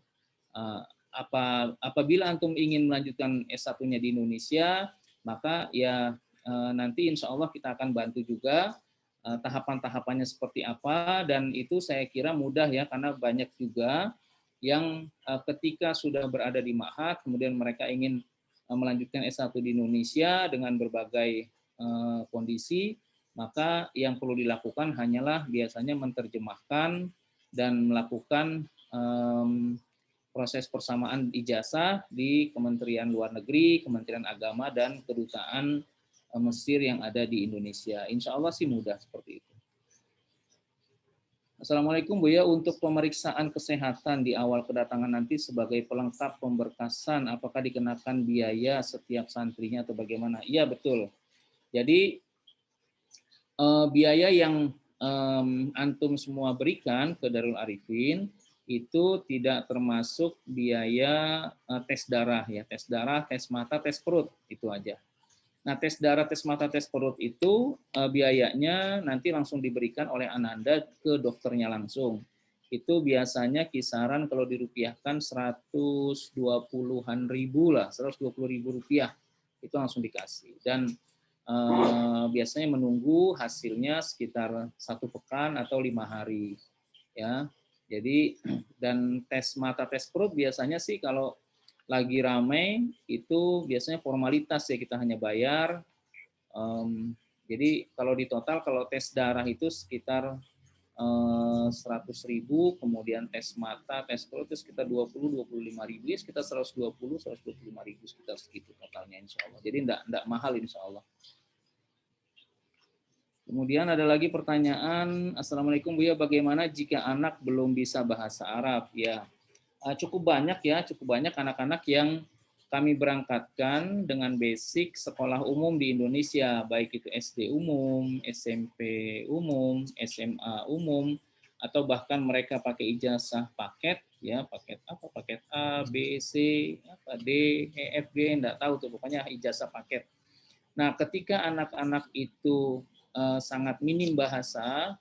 Apabila antum ingin melanjutkan S1-nya di Indonesia, maka ya nanti insya Allah kita akan bantu juga tahapan-tahapannya seperti apa, dan itu saya kira mudah ya, karena banyak juga yang ketika sudah berada di Ma'had, kemudian mereka ingin melanjutkan S1 di Indonesia dengan berbagai kondisi, maka yang perlu dilakukan hanyalah biasanya menerjemahkan dan melakukan proses persamaan ijazah di Kementerian Luar Negeri, Kementerian Agama, dan Kedutaan Mesir yang ada di Indonesia. Insya Allah sih mudah seperti itu. Assalamualaikum Buya, untuk pemeriksaan kesehatan di awal kedatangan nanti sebagai pelengkap pemberkasan, apakah dikenakan biaya setiap santrinya atau bagaimana? Iya betul. Jadi biaya yang antum semua berikan ke Darul Arifin itu tidak termasuk biaya tes darah ya, tes darah, tes mata, tes perut, itu aja. Nah, tes darah, tes mata, tes perut itu biayanya nanti langsung diberikan oleh Ananda ke dokternya langsung. Itu biasanya kisaran kalau dirupiahkan 120-an ribu lah, 120 ribu rupiah. Itu langsung dikasih. Dan biasanya menunggu hasilnya sekitar 1 pekan atau 5 hari. Ya, jadi dan tes mata, tes perut biasanya sih kalau lagi ramai itu biasanya formalitas ya, kita hanya bayar. Jadi kalau di total kalau tes darah itu sekitar 100 ribu, kemudian tes mata, tes perut itu sekitar 20-25 ribu, ya sekitar 120-125 ribu, sekitar segitu totalnya insya Allah. Jadi enggak mahal insya Allah. Kemudian ada lagi pertanyaan, Assalamualaikum Buya, bagaimana jika anak belum bisa bahasa Arab? Ya, cukup banyak anak-anak yang kami berangkatkan dengan basic sekolah umum di Indonesia, baik itu SD umum, SMP umum, SMA umum, atau bahkan mereka pakai ijazah paket, ya paket apa, paket A, B, C, apa D, E, F, G, enggak tahu tuh, pokoknya ijazah paket. Nah, ketika anak-anak itu sangat minim bahasa,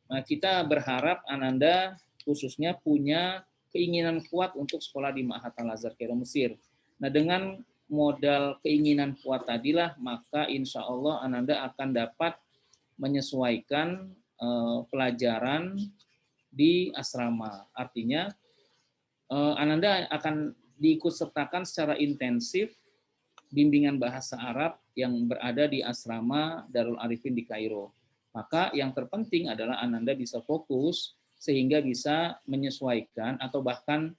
Nah, kita berharap Ananda khususnya punya keinginan kuat untuk sekolah di Ma'had Al-Azhar Kairo Mesir. Nah, dengan modal keinginan kuat tadilah, maka insya Allah Ananda akan dapat menyesuaikan pelajaran di asrama. Artinya, Ananda akan diikutsertakan secara intensif bimbingan bahasa Arab yang berada di asrama Darul Arifin di Kairo. Maka yang terpenting adalah Ananda bisa fokus sehingga bisa menyesuaikan atau bahkan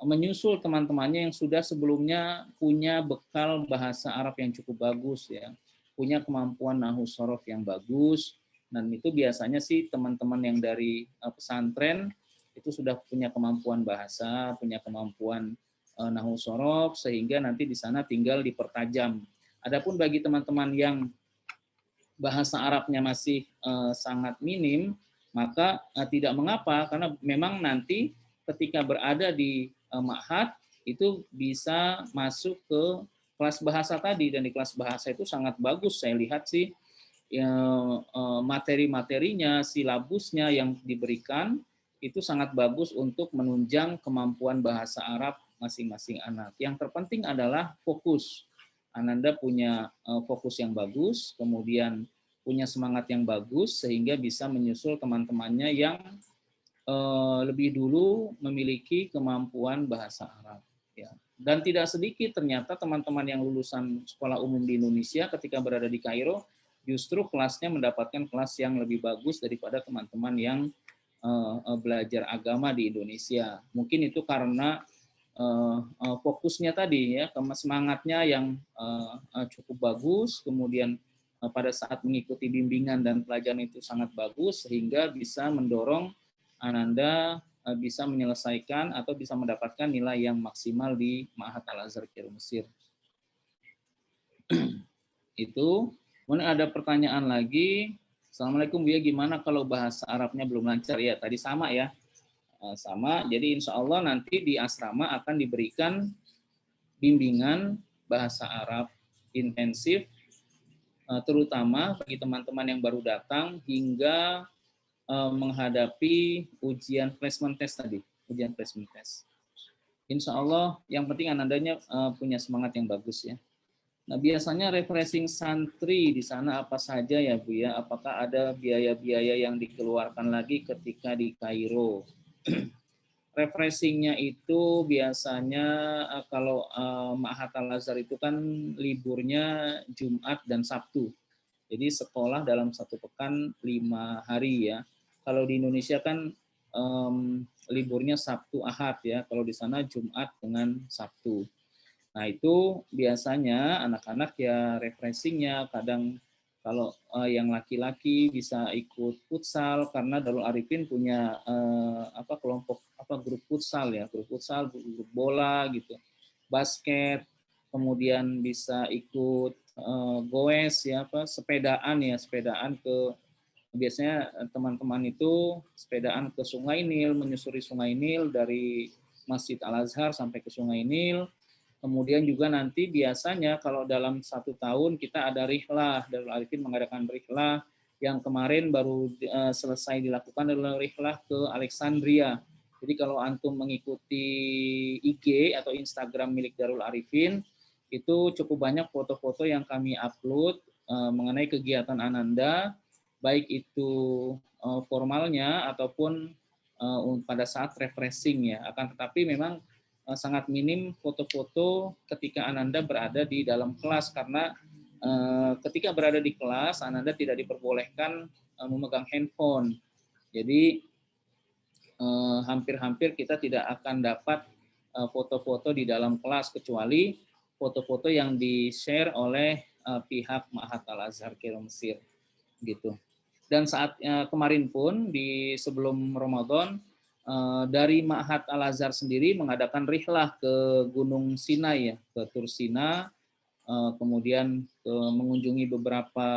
menyusul teman-temannya yang sudah sebelumnya punya bekal bahasa Arab yang cukup bagus ya, punya kemampuan nahwu sorof yang bagus, dan itu biasanya sih teman-teman yang dari pesantren itu sudah punya kemampuan bahasa, punya kemampuan nahwu sorof, sehingga nanti di sana tinggal dipertajam. Adapun bagi teman-teman yang bahasa Arabnya masih sangat minim, maka tidak mengapa, karena memang nanti ketika berada di ma'had itu bisa masuk ke kelas bahasa tadi, dan di kelas bahasa itu sangat bagus saya lihat sih ya, materi-materinya, silabusnya yang diberikan itu sangat bagus untuk menunjang kemampuan bahasa Arab masing-masing anak. Yang terpenting adalah fokus. Ananda punya fokus yang bagus, kemudian punya semangat yang bagus, sehingga bisa menyusul teman-temannya yang lebih dulu memiliki kemampuan bahasa Arab. Ya. Dan tidak sedikit ternyata teman-teman yang lulusan sekolah umum di Indonesia ketika berada di Kairo, justru kelasnya mendapatkan kelas yang lebih bagus daripada teman-teman yang belajar agama di Indonesia. Mungkin itu karena fokusnya tadi ya, semangatnya yang cukup bagus, kemudian pada saat mengikuti bimbingan dan pelajaran itu sangat bagus, sehingga bisa mendorong Ananda bisa menyelesaikan atau bisa mendapatkan nilai yang maksimal di Ma'had Al-Azhar Kairo Mesir. Itu. Kemudian ada pertanyaan lagi. Assalamualaikum Buya, gimana kalau bahasa Arabnya belum lancar? Ya, tadi sama ya. Sama, jadi insya Allah nanti di asrama akan diberikan bimbingan bahasa Arab intensif, terutama bagi teman-teman yang baru datang hingga menghadapi ujian placement test tadi, ujian placement test. Insya Allah yang penting Anandanya punya semangat yang bagus ya. Nah, biasanya refreshing santri di sana apa saja ya Bu ya? Apakah ada biaya-biaya yang dikeluarkan lagi ketika di Kairo? Refreshingnya itu biasanya kalau Ma'had Al-Azhar itu kan liburnya Jumat dan Sabtu. Jadi sekolah dalam satu pekan 5 hari ya. Kalau di Indonesia kan liburnya Sabtu Ahad ya. Kalau di sana Jumat dengan Sabtu. Nah itu biasanya anak-anak ya refreshingnya kadang kalau yang laki-laki bisa ikut futsal karena Darul Arifin punya kelompok grup futsal ya, grup futsal, grup bola gitu, basket, kemudian bisa ikut goes ya, sepedaan ke, biasanya teman-teman itu sepedaan ke Sungai Nil, menyusuri Sungai Nil dari Masjid Al-Azhar sampai ke Sungai Nil. Kemudian juga nanti biasanya kalau dalam 1 tahun kita ada rihlah, Darul Arifin mengadakan rihlah, yang kemarin baru selesai dilakukan adalah rihlah ke Alexandria. Jadi kalau antum mengikuti IG atau Instagram milik Darul Arifin, itu cukup banyak foto-foto yang kami upload mengenai kegiatan Ananda, baik itu formalnya ataupun pada saat refreshing ya. Akan tetapi memang sangat minim foto-foto ketika Ananda berada di dalam kelas, karena ketika berada di kelas Ananda tidak diperbolehkan memegang handphone. Jadi hampir-hampir kita tidak akan dapat foto-foto di dalam kelas kecuali foto-foto yang di-share oleh pihak Ma'had Al-Azhar Kairo Mesir gitu. Dan saat kemarin pun di sebelum Ramadan dari Ma'had Al-Azhar sendiri mengadakan rihlah ke Gunung Sinai ya, ke Tur Sina, kemudian mengunjungi beberapa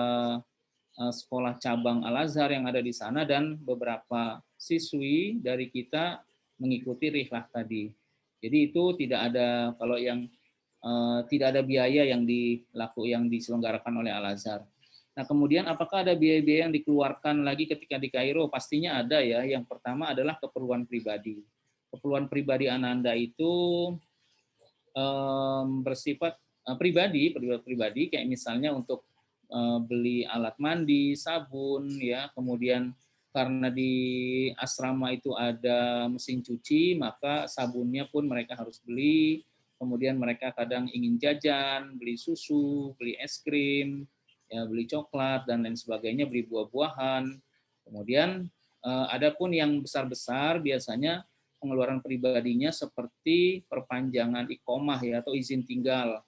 sekolah cabang Al-Azhar yang ada di sana, dan beberapa siswi dari kita mengikuti rihlah tadi. Jadi itu tidak ada, kalau yang tidak ada biaya yang diselenggarakan oleh Al-Azhar. Nah, kemudian apakah ada biaya-biaya yang dikeluarkan lagi ketika di Kairo? Pastinya ada ya. Yang pertama adalah keperluan pribadi. Keperluan pribadi Ananda itu bersifat pribadi, kayak misalnya untuk beli alat mandi, sabun, ya. Kemudian karena di asrama itu ada mesin cuci, maka sabunnya pun mereka harus beli. Kemudian mereka kadang ingin jajan, beli susu, beli es krim, ya, beli coklat dan lain sebagainya, beli buah-buahan. Kemudian ada pun yang besar-besar biasanya pengeluaran pribadinya seperti perpanjangan iqomah ya atau izin tinggal.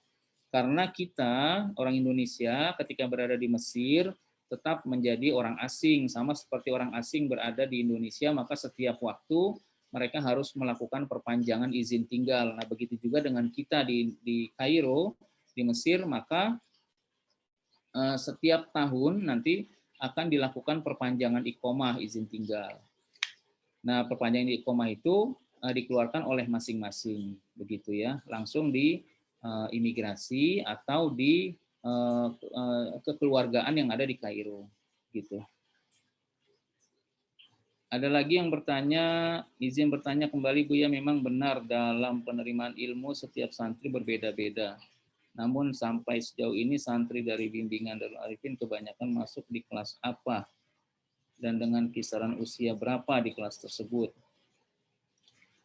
Karena kita orang Indonesia ketika berada di Mesir tetap menjadi orang asing, sama seperti orang asing berada di Indonesia, maka setiap waktu mereka harus melakukan perpanjangan izin tinggal. Nah, begitu juga dengan kita di Kairo, di Mesir, maka setiap tahun nanti akan dilakukan perpanjangan iqomah izin tinggal. Nah, perpanjangan iqomah itu dikeluarkan oleh masing-masing, begitu ya, langsung di imigrasi atau di kekeluargaan yang ada di Kairo, gitu. Ada lagi yang bertanya, izin bertanya kembali Buya, memang benar dalam penerimaan ilmu setiap santri berbeda-beda. Namun sampai sejauh ini santri dari bimbingan Darul Arifin kebanyakan masuk di kelas apa? Dan dengan kisaran usia berapa di kelas tersebut?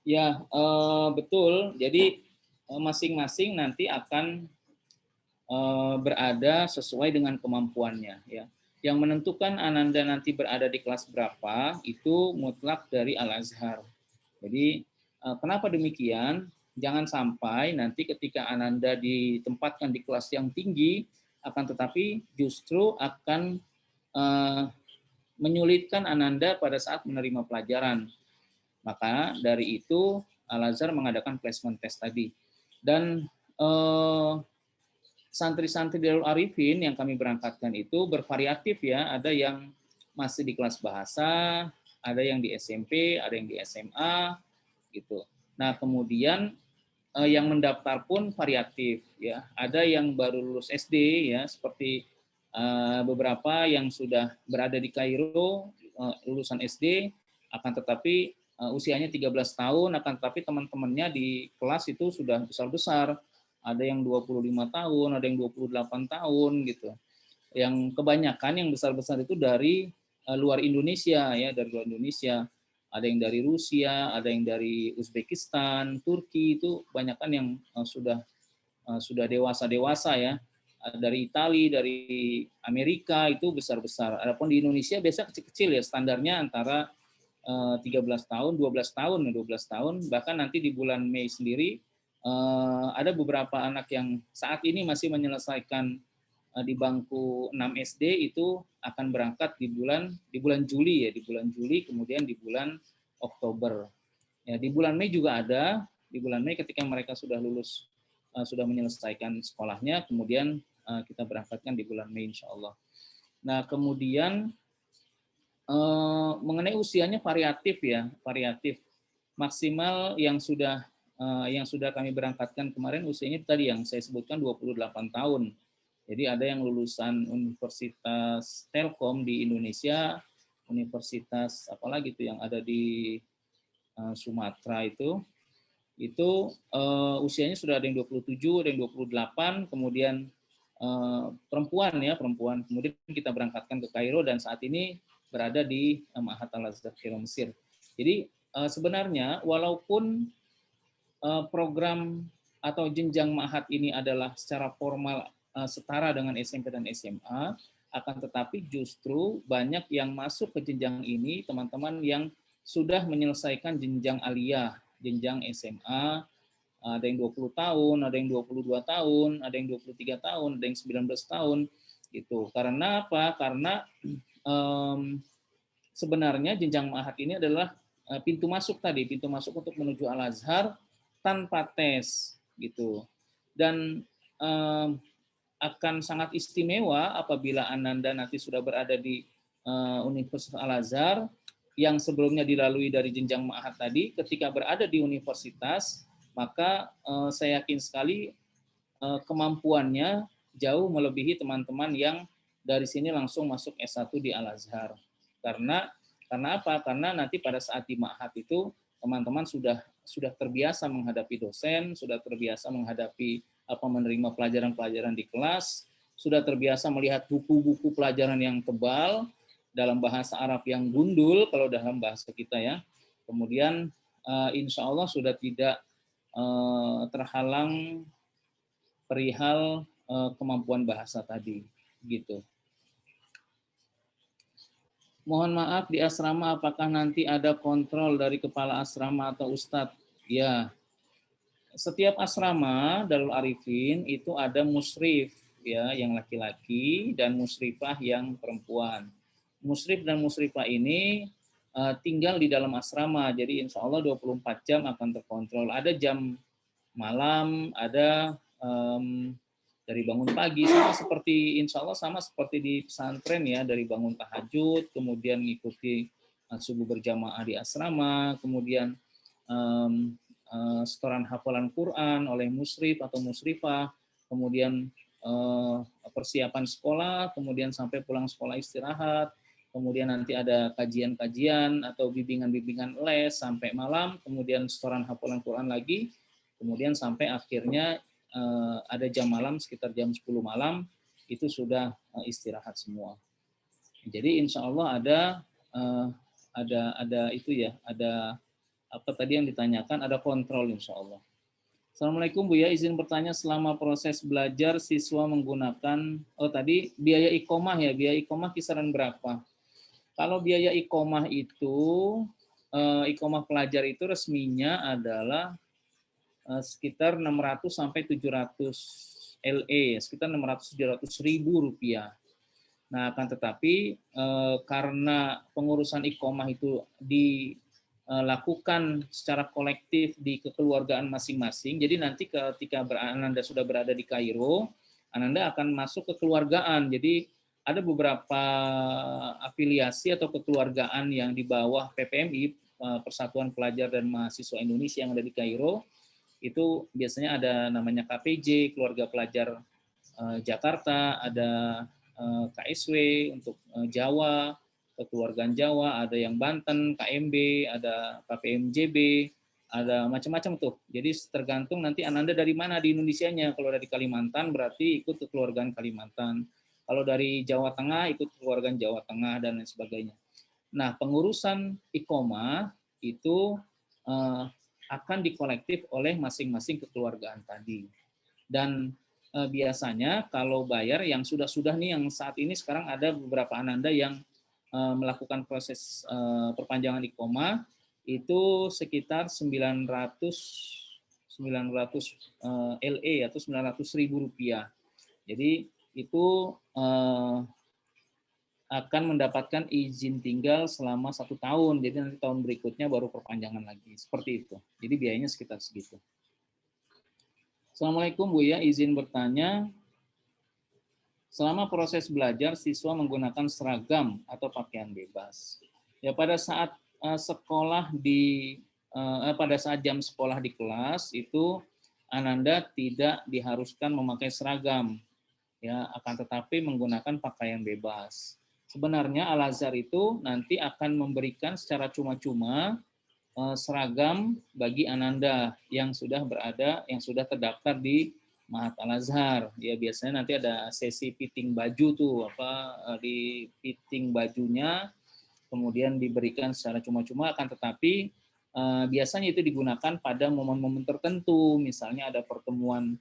Ya, betul. Jadi masing-masing nanti akan berada sesuai dengan kemampuannya. Ya. Yang menentukan Ananda nanti berada di kelas berapa itu mutlak dari Al-Azhar. Jadi kenapa demikian? Jangan sampai nanti ketika Ananda ditempatkan di kelas yang tinggi, akan tetapi justru akan menyulitkan Ananda pada saat menerima pelajaran. Maka dari itu Al-Azhar mengadakan placement test tadi. Dan santri-santri Darul Arifin yang kami berangkatkan itu bervariatif ya. Ada yang masih di kelas bahasa, ada yang di SMP, ada yang di SMA, gitu. Nah kemudian yang mendaftar pun variatif ya. Ada yang baru lulus SD ya, seperti beberapa yang sudah berada di Kairo lulusan SD, akan tetapi usianya 13 tahun, akan tetapi teman-temannya di kelas itu sudah besar-besar. Ada yang 25 tahun, ada yang 28 tahun gitu. Yang kebanyakan yang besar-besar itu dari luar Indonesia ya, dari luar Indonesia. Ada yang dari Rusia, ada yang dari Uzbekistan, Turki, itu kebanyakan yang sudah dewasa ya. Dari Italia, dari Amerika itu besar-besar. Adapun di Indonesia biasa kecil-kecil ya, standarnya antara 13 tahun, 12 tahun, 12 tahun, bahkan nanti di bulan Mei sendiri ada beberapa anak yang saat ini masih menyelesaikan di bangku 6 SD itu akan berangkat di bulan Juli ya, di bulan Juli, kemudian di bulan Oktober. Ya, di bulan Mei juga ada, di bulan Mei ketika mereka sudah lulus, sudah menyelesaikan sekolahnya, kemudian kita berangkatkan di bulan Mei insya Allah. Nah, kemudian mengenai usianya variatif ya, variatif. Maksimal yang sudah kami berangkatkan kemarin usianya tadi yang saya sebutkan 28 tahun. Jadi ada yang lulusan Universitas Telkom di Indonesia, universitas apalagi itu yang ada di Sumatera itu usianya sudah ada yang 27, ada yang 28, kemudian perempuan. Kemudian kita berangkatkan ke Kairo dan saat ini berada di Ma'had Al-Azhar Kairo Mesir. Jadi sebenarnya walaupun program atau jenjang ma'had ini adalah secara formal setara dengan SMP dan SMA, akan tetapi justru banyak yang masuk ke jenjang ini teman-teman yang sudah menyelesaikan jenjang aliyah, jenjang SMA, ada yang 20 tahun, ada yang 22 tahun, ada yang 23 tahun, ada yang 19 tahun gitu. Karena apa? Karena sebenarnya jenjang ma'had ini adalah pintu masuk untuk menuju Al-Azhar tanpa tes gitu. Dan akan sangat istimewa apabila Ananda nanti sudah berada di Universitas Al-Azhar yang sebelumnya dilalui dari jenjang ma'had tadi, ketika berada di universitas, maka saya yakin sekali kemampuannya jauh melebihi teman-teman yang dari sini langsung masuk S1 di Al-Azhar. Karena apa? Karena nanti pada saat di Ma'had itu teman-teman sudah terbiasa menghadapi dosen, sudah terbiasa menghadapi menerima pelajaran-pelajaran di kelas, sudah terbiasa melihat buku-buku pelajaran yang tebal dalam bahasa Arab yang gundul kalau dalam bahasa kita ya. Kemudian insya Allah sudah tidak terhalang perihal kemampuan bahasa tadi gitu. Mohon maaf di asrama apakah nanti ada kontrol dari kepala asrama atau ustadz? Ya, setiap asrama Darul Arifin itu ada musrif ya yang laki-laki dan musrifah yang perempuan. Musrif dan musrifah ini tinggal di dalam asrama, jadi insya Allah 24 jam akan terkontrol. Ada jam malam, ada dari bangun pagi, sama seperti insya Allah sama seperti di pesantren ya, dari bangun tahajud, kemudian mengikuti subuh berjamaah di asrama, kemudian setoran hafalan Quran oleh musrif atau musrifah, kemudian persiapan sekolah, kemudian sampai pulang sekolah istirahat, kemudian nanti ada kajian-kajian atau bimbingan-bimbingan les sampai malam, kemudian setoran hafalan Quran lagi, kemudian sampai akhirnya ada jam malam sekitar jam 10 malam itu sudah istirahat semua. Jadi insya Allah ada itu ya, ada apa tadi yang ditanyakan, ada kontrol insya Allah. Assalamualaikum Bu ya, izin bertanya selama proses belajar siswa menggunakan tadi biaya iqomah ya, biaya iqomah kisaran berapa? Kalau biaya iqomah itu iqomah pelajar itu resminya adalah sekitar 600 sampai 700 LE, sekitar 600-700 ribu rupiah. Nah, akan tetapi karena pengurusan iqomah itu dilakukan secara kolektif di kekeluargaan masing-masing, jadi nanti ketika Ananda sudah berada di Kairo, Ananda akan masuk kekeluargaan. Jadi ada beberapa afiliasi atau kekeluargaan yang di bawah PPMI, Persatuan Pelajar dan Mahasiswa Indonesia yang ada di Kairo, itu biasanya ada namanya KPJ, Keluarga Pelajar Jakarta, ada KSW untuk Jawa, kekeluargaan Jawa, ada yang Banten, KMB, ada KPMJB, ada macam-macam tuh. Jadi tergantung nanti Ananda dari mana di Indonesianya. Kalau dari Kalimantan berarti ikut kekeluargaan Kalimantan. Kalau dari Jawa Tengah ikut kekeluargaan Jawa Tengah dan lain sebagainya. Nah, pengurusan iqomah itu akan dikolektif oleh masing-masing kekeluargaan tadi. Dan biasanya kalau bayar yang sudah nih, yang saat ini sekarang ada beberapa Ananda yang melakukan proses perpanjangan iqomah itu sekitar 900 LE atau 900 ribu rupiah. Jadi itu akan mendapatkan izin tinggal selama 1 tahun. Jadi nanti tahun berikutnya baru perpanjangan lagi. Seperti itu. Jadi biayanya sekitar segitu. Assalamualaikum Bu ya, izin bertanya. Selama proses belajar, siswa menggunakan seragam atau pakaian bebas. Ya pada saat pada saat jam sekolah di kelas itu Ananda tidak diharuskan memakai seragam. Ya, akan tetapi menggunakan pakaian bebas. Sebenarnya Al-Azhar itu nanti akan memberikan secara cuma-cuma seragam bagi Ananda yang sudah terdaftar di Ma'had Al-Azhar. Ya biasanya nanti ada sesi fitting baju tuh, di fitting bajunya, kemudian diberikan secara cuma-cuma, akan tetapi biasanya itu digunakan pada momen-momen tertentu, misalnya ada pertemuan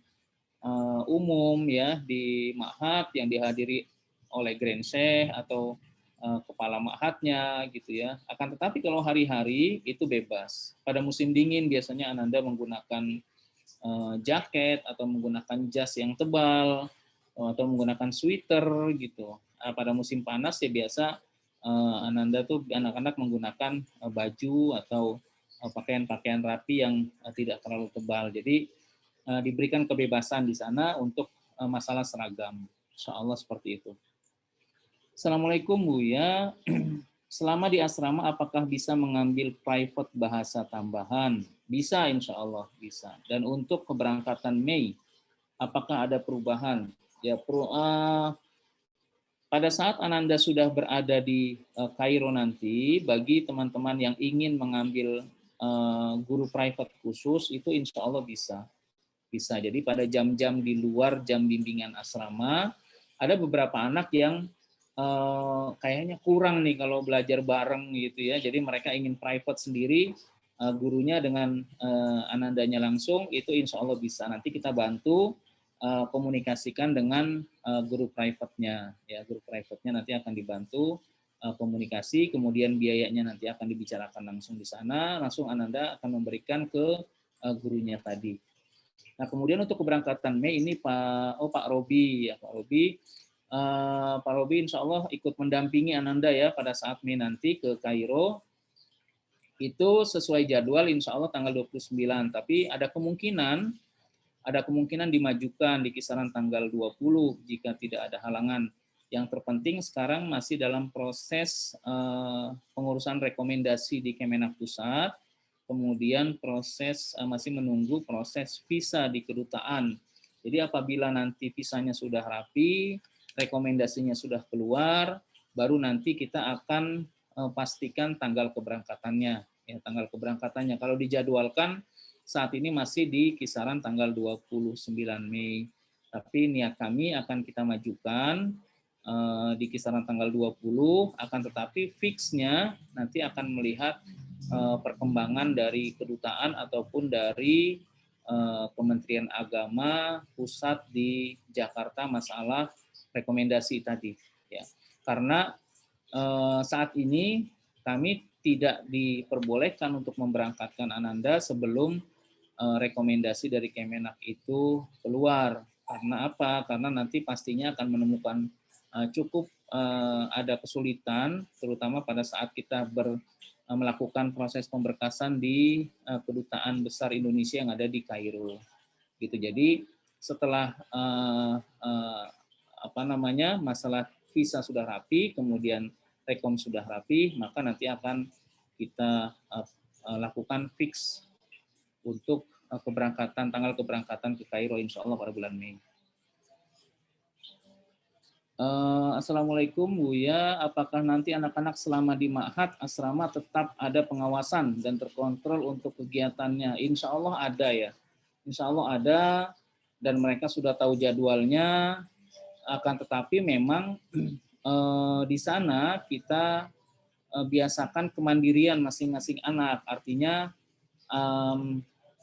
umum ya di Ma'had yang dihadiri oleh Grand Sheikh atau kepala ma'hadnya gitu ya. Akan tetapi kalau hari-hari itu bebas. Pada musim dingin biasanya Ananda menggunakan jaket atau menggunakan jas yang tebal atau menggunakan sweater gitu. Pada musim panas ya biasa Ananda tuh anak-anak menggunakan baju atau pakaian-pakaian rapi yang tidak terlalu tebal. Jadi diberikan kebebasan di sana untuk masalah seragam. Insya Allah seperti itu. Assalamualaikum Bu ya. Selama di asrama apakah bisa mengambil private bahasa tambahan? Bisa, insya Allah bisa. Dan untuk keberangkatan Mei, apakah ada perubahan? Ya pada saat Ananda sudah berada di Kairo nanti, bagi teman-teman yang ingin mengambil guru private khusus, itu insya Allah bisa. Bisa. Jadi pada jam-jam di luar jam bimbingan asrama, ada beberapa anak yang kayaknya kurang nih kalau belajar bareng gitu ya. Jadi mereka ingin private sendiri, gurunya dengan Anandanya langsung, itu insya Allah bisa. Nanti kita bantu komunikasikan dengan guru private-nya. Ya, guru private-nya nanti akan dibantu komunikasi, kemudian biayanya nanti akan dibicarakan langsung di sana, langsung Ananda akan memberikan ke gurunya tadi. Nah, kemudian untuk keberangkatan Mei ini Pak Robi ya, Pak Robi. Pak Robi insya Allah ikut mendampingi Ananda ya pada saat Mei nanti ke Kairo. Itu sesuai jadwal insya Allah tanggal 29, tapi ada kemungkinan dimajukan di kisaran tanggal 20 jika tidak ada halangan. Yang terpenting sekarang masih dalam proses pengurusan rekomendasi di Kemenak Pusat, kemudian proses masih menunggu proses visa di kedutaan. Jadi apabila nanti visanya sudah rapi, rekomendasinya sudah keluar, baru nanti kita akan pastikan tanggal keberangkatannya. Ya, tanggal keberangkatannya. Kalau dijadwalkan saat ini masih di kisaran tanggal 29 Mei. Tapi niat kami akan kita majukan di kisaran tanggal 20, akan tetapi fixnya nanti akan melihat perkembangan dari kedutaan ataupun dari Kementerian Agama pusat di Jakarta masalah rekomendasi tadi. Ya. Karena saat ini kami tidak diperbolehkan untuk memberangkatkan Ananda sebelum rekomendasi dari Kemenak itu keluar. Karena apa? Karena nanti pastinya akan menemukan cukup ada kesulitan, terutama pada saat kita melakukan proses pemberkasan di Kedutaan Besar Indonesia yang ada di Kairo. Gitu. Jadi setelah masalah visa sudah rapi, kemudian rekom sudah rapi, maka nanti akan kita lakukan fix untuk tanggal keberangkatan ke Kairo insya Allah pada bulan Mei. Assalamualaikum Buya, apakah nanti anak-anak selama di Ma'had asrama tetap ada pengawasan dan terkontrol untuk kegiatannya? Insya Allah ada ya, insya Allah ada, dan mereka sudah tahu jadwalnya. Akan tetapi memang di sana kita biasakan kemandirian masing-masing anak, artinya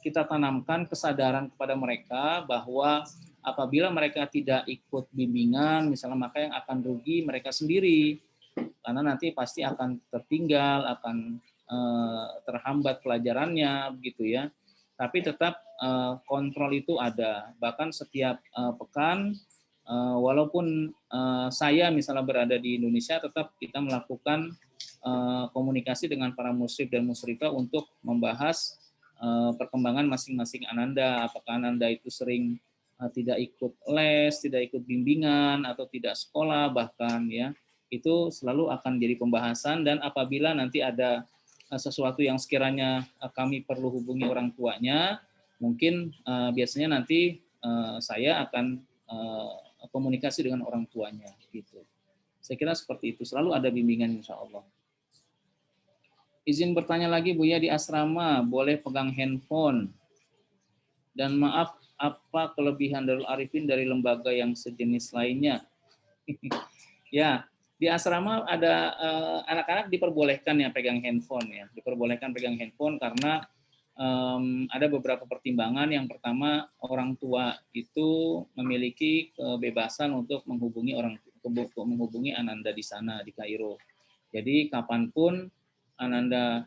kita tanamkan kesadaran kepada mereka bahwa apabila mereka tidak ikut bimbingan, misalnya, maka yang akan rugi mereka sendiri, karena nanti pasti akan tertinggal, akan terhambat pelajarannya, begitu ya. Tapi tetap kontrol itu ada, bahkan setiap pekan, walaupun saya misalnya berada di Indonesia, tetap kita melakukan komunikasi dengan para musyrif dan musyrifah untuk membahas perkembangan masing-masing Ananda, apakah Ananda itu sering tidak ikut les, tidak ikut bimbingan, atau tidak sekolah bahkan ya, itu selalu akan jadi pembahasan. Dan apabila nanti ada sesuatu yang sekiranya kami perlu hubungi orang tuanya, mungkin biasanya nanti saya akan komunikasi dengan orang tuanya gitu. Saya kira seperti itu, selalu ada bimbingan insya Allah. Izin bertanya lagi Buya, di asrama boleh pegang handphone? Dan maaf, apa kelebihan Darul Arifin dari lembaga yang sejenis lainnya? Ya, di asrama ada anak-anak diperbolehkan ya pegang handphone ya, diperbolehkan pegang handphone karena ada beberapa pertimbangan. Yang pertama, orang tua itu memiliki kebebasan untuk menghubungi menghubungi Ananda di sana di Kairo. Jadi kapanpun Ananda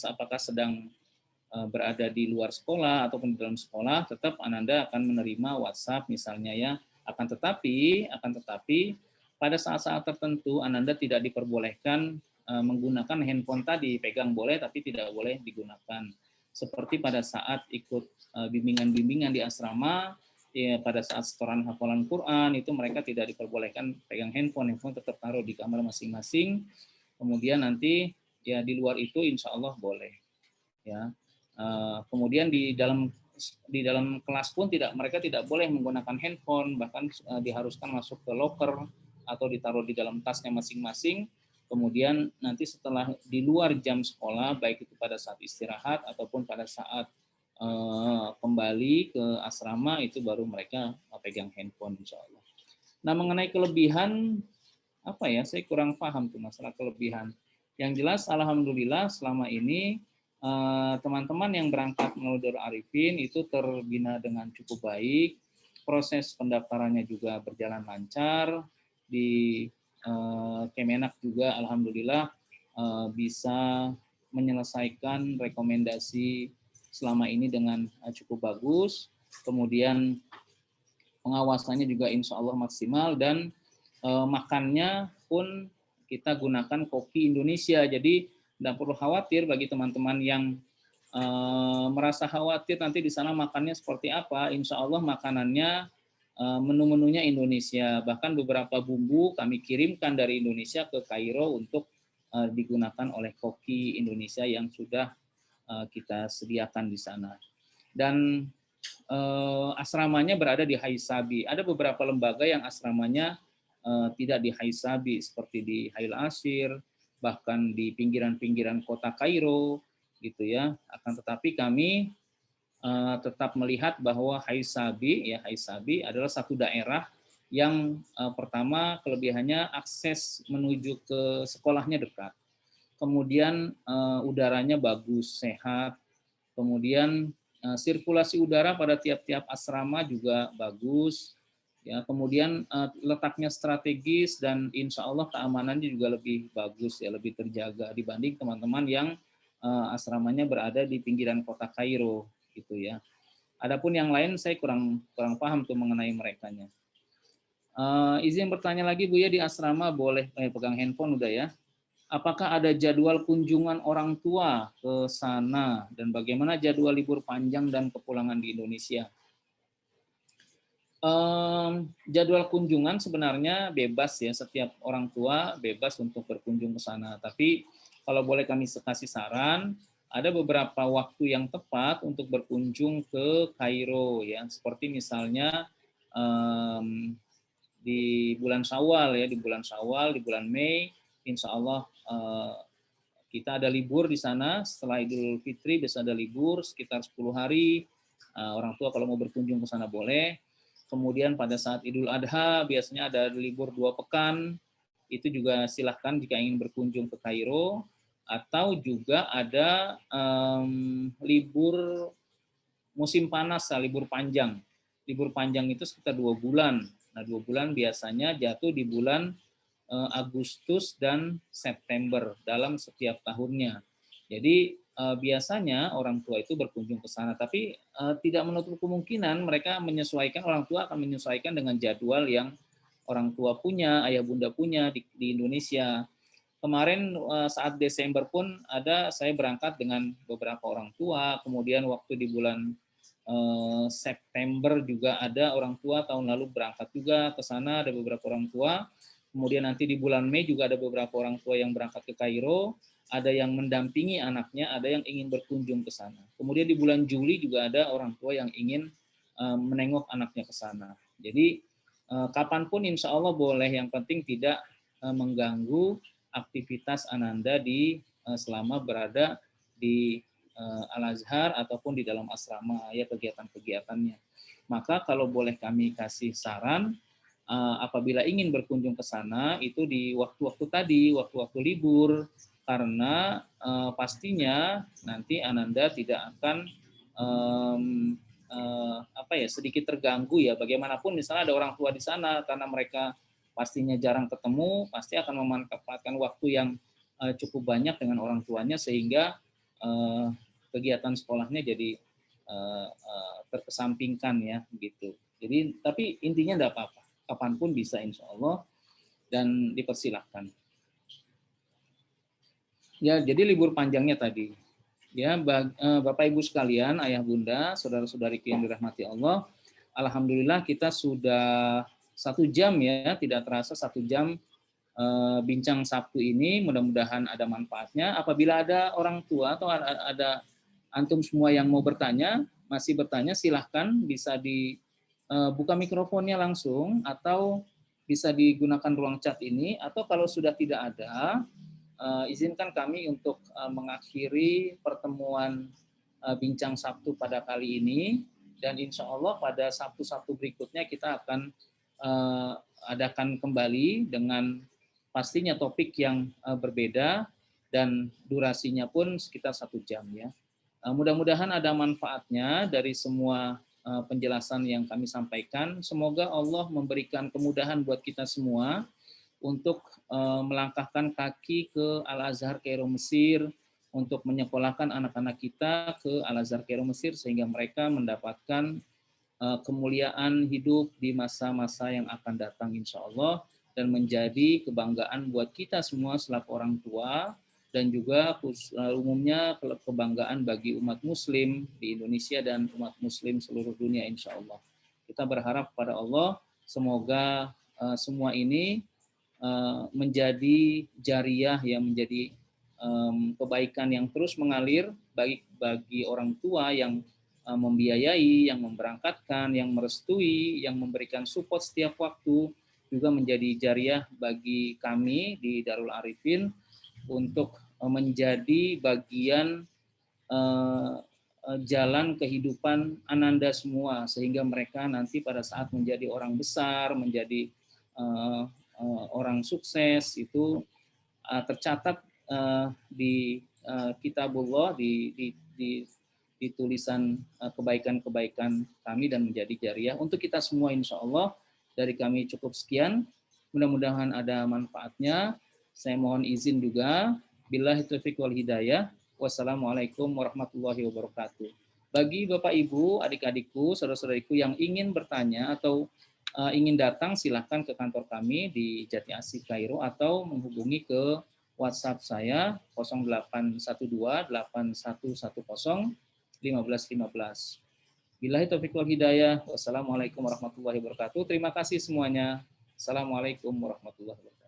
apakah sedang berada di luar sekolah ataupun di dalam sekolah, tetap Ananda akan menerima WhatsApp misalnya ya. Akan tetapi pada saat-saat tertentu Ananda tidak diperbolehkan menggunakan handphone tadi, pegang boleh tapi tidak boleh digunakan. Seperti pada saat ikut bimbingan-bimbingan di asrama, ya, pada saat setoran hafalan Quran itu mereka tidak diperbolehkan pegang handphone tetap taruh di kamar masing-masing. Kemudian nanti ya di luar itu insya Allah boleh. Ya. Kemudian di dalam di dalam kelas pun mereka tidak boleh menggunakan handphone, bahkan diharuskan masuk ke locker atau ditaruh di dalam tasnya masing-masing. Kemudian nanti setelah di luar jam sekolah, baik itu pada saat istirahat ataupun pada saat kembali ke asrama, itu baru mereka pegang handphone, insya Allah. Nah, mengenai kelebihan, apa ya, saya kurang paham tuh masalah kelebihan. Yang jelas, alhamdulillah selama ini teman-teman yang berangkat melalui Darul Arifin itu terbina dengan cukup baik, proses pendaftarannya juga berjalan lancar, di Kemenak juga alhamdulillah bisa menyelesaikan rekomendasi selama ini dengan cukup bagus, kemudian pengawasannya juga insya Allah maksimal, dan makannya pun kita gunakan kopi Indonesia, jadi tidak perlu khawatir bagi teman-teman yang merasa khawatir nanti di sana makannya seperti apa. Insya Allah makanannya menu-menunya Indonesia, bahkan beberapa bumbu kami kirimkan dari Indonesia ke Kairo untuk digunakan oleh koki Indonesia yang sudah kita sediakan di sana. Dan asramanya berada di Haisabi. Ada beberapa lembaga yang asramanya tidak di Haisabi, seperti di Hail Ashir, bahkan di pinggiran-pinggiran kota Kairo, gitu ya. Akan tetapi kami tetap melihat bahwa Haisabi adalah satu daerah yang pertama kelebihannya akses menuju ke sekolahnya dekat. Kemudian udaranya bagus, sehat. Kemudian sirkulasi udara pada tiap-tiap asrama juga bagus. Ya, kemudian letaknya strategis dan insya Allah keamanannya juga lebih bagus, ya, lebih terjaga dibanding teman-teman yang asramanya berada di pinggiran kota Kairo, gitu ya. Adapun yang lain saya kurang paham tuh mengenai merekanya. Izin bertanya lagi Bu ya, di asrama boleh pegang handphone udah ya. Apakah ada jadwal kunjungan orang tua ke sana dan bagaimana jadwal libur panjang dan kepulangan di Indonesia? Jadwal kunjungan sebenarnya bebas ya, setiap orang tua bebas untuk berkunjung ke sana. Tapi kalau boleh kami kasih saran, ada beberapa waktu yang tepat untuk berkunjung ke Kairo ya, seperti misalnya di bulan Syawal ya, di bulan Mei, insya Allah kita ada libur di sana. Setelah Idul Fitri bisa ada libur sekitar 10 hari. Orang tua kalau mau berkunjung ke sana boleh. Kemudian pada saat Idul Adha biasanya ada libur 2 pekan. Itu juga silahkan jika ingin berkunjung ke Kairo. Atau juga ada libur musim panas, libur panjang. Libur panjang itu sekitar 2 bulan. Nah, 2 bulan biasanya jatuh di bulan Agustus dan September dalam setiap tahunnya. Jadi biasanya orang tua itu berkunjung ke sana, tapi tidak menutup kemungkinan mereka orang tua akan menyesuaikan dengan jadwal yang orang tua punya, ayah bunda punya di Indonesia. Kemarin saat Desember pun saya berangkat dengan beberapa orang tua, kemudian waktu di bulan September juga ada orang tua tahun lalu berangkat juga ke sana, ada beberapa orang tua. Kemudian nanti di bulan Mei juga ada beberapa orang tua yang berangkat ke Kairo, ada yang mendampingi anaknya, ada yang ingin berkunjung ke sana. Kemudian di bulan Juli juga ada orang tua yang ingin menengok anaknya ke sana. Jadi kapanpun insya Allah boleh, yang penting tidak mengganggu aktivitas Ananda selama berada di Al-Azhar ataupun di dalam asrama, ya, kegiatan-kegiatannya. Maka kalau boleh kami kasih saran, apabila ingin berkunjung ke sana itu di waktu-waktu tadi, waktu-waktu libur, karena pastinya nanti Ananda tidak akan sedikit terganggu ya. Bagaimanapun misalnya ada orang tua di sana, karena mereka pastinya jarang ketemu, pasti akan memanfaatkan waktu yang cukup banyak dengan orang tuanya, sehingga kegiatan sekolahnya jadi terkesampingkan ya, gitu. Jadi tapi intinya tidak apa-apa, kapanpun bisa insya Allah dan dipersilahkan. Ya, jadi libur panjangnya tadi. Ya, Bapak Ibu sekalian, ayah bunda, saudara-saudariku yang dirahmati Allah, alhamdulillah kita sudah 1 jam ya, tidak terasa 1 jam bincang Sabtu ini. Mudah-mudahan ada manfaatnya. Apabila ada orang tua atau ada antum semua yang mau bertanya, masih bertanya, silahkan bisa dibuka mikrofonnya langsung atau bisa digunakan ruang chat ini, atau kalau sudah tidak ada, izinkan kami untuk mengakhiri pertemuan Bincang Sabtu pada kali ini, dan insya Allah pada Sabtu-Sabtu berikutnya kita akan adakan kembali dengan pastinya topik yang berbeda dan durasinya pun sekitar 1 jam ya. Mudah-mudahan ada manfaatnya dari semua penjelasan yang kami sampaikan. Semoga Allah memberikan kemudahan buat kita semua untuk melangkahkan kaki ke Al-Azhar Kairo Mesir, untuk menyekolahkan anak-anak kita ke Al-Azhar Kairo Mesir sehingga mereka mendapatkan kemuliaan hidup di masa-masa yang akan datang insya Allah, dan menjadi kebanggaan buat kita semua selaku orang tua, dan juga umumnya kebanggaan bagi umat muslim di Indonesia dan umat muslim seluruh dunia insya Allah. Kita berharap kepada Allah semoga semua ini menjadi jariah, yang menjadi kebaikan yang terus mengalir, baik bagi orang tua yang membiayai, yang memberangkatkan, yang merestui, yang memberikan support setiap waktu, juga menjadi jariah bagi kami di Darul Arifin untuk menjadi bagian jalan kehidupan ananda semua, sehingga mereka nanti pada saat menjadi orang besar, menjadi orang sukses itu tercatat di kitabullah, di tulisan kebaikan-kebaikan kami, dan menjadi jariah untuk kita semua insya Allah. Dari kami cukup sekian, mudah-mudahan ada manfaatnya. Saya mohon izin juga, billahi taufiq wal hidayah. Wassalamualaikum warahmatullahi wabarakatuh. Bagi Bapak Ibu, adik-adikku, saudara-saudariku yang ingin bertanya atau ingin datang, silahkan ke kantor kami di Jati Asih Kairo atau menghubungi ke WhatsApp saya 0812 8110 1515. Billahi taufiq wal hidayah. Wassalamualaikum warahmatullahi wabarakatuh. Terima kasih semuanya. Assalamualaikum warahmatullahi wabarakatuh.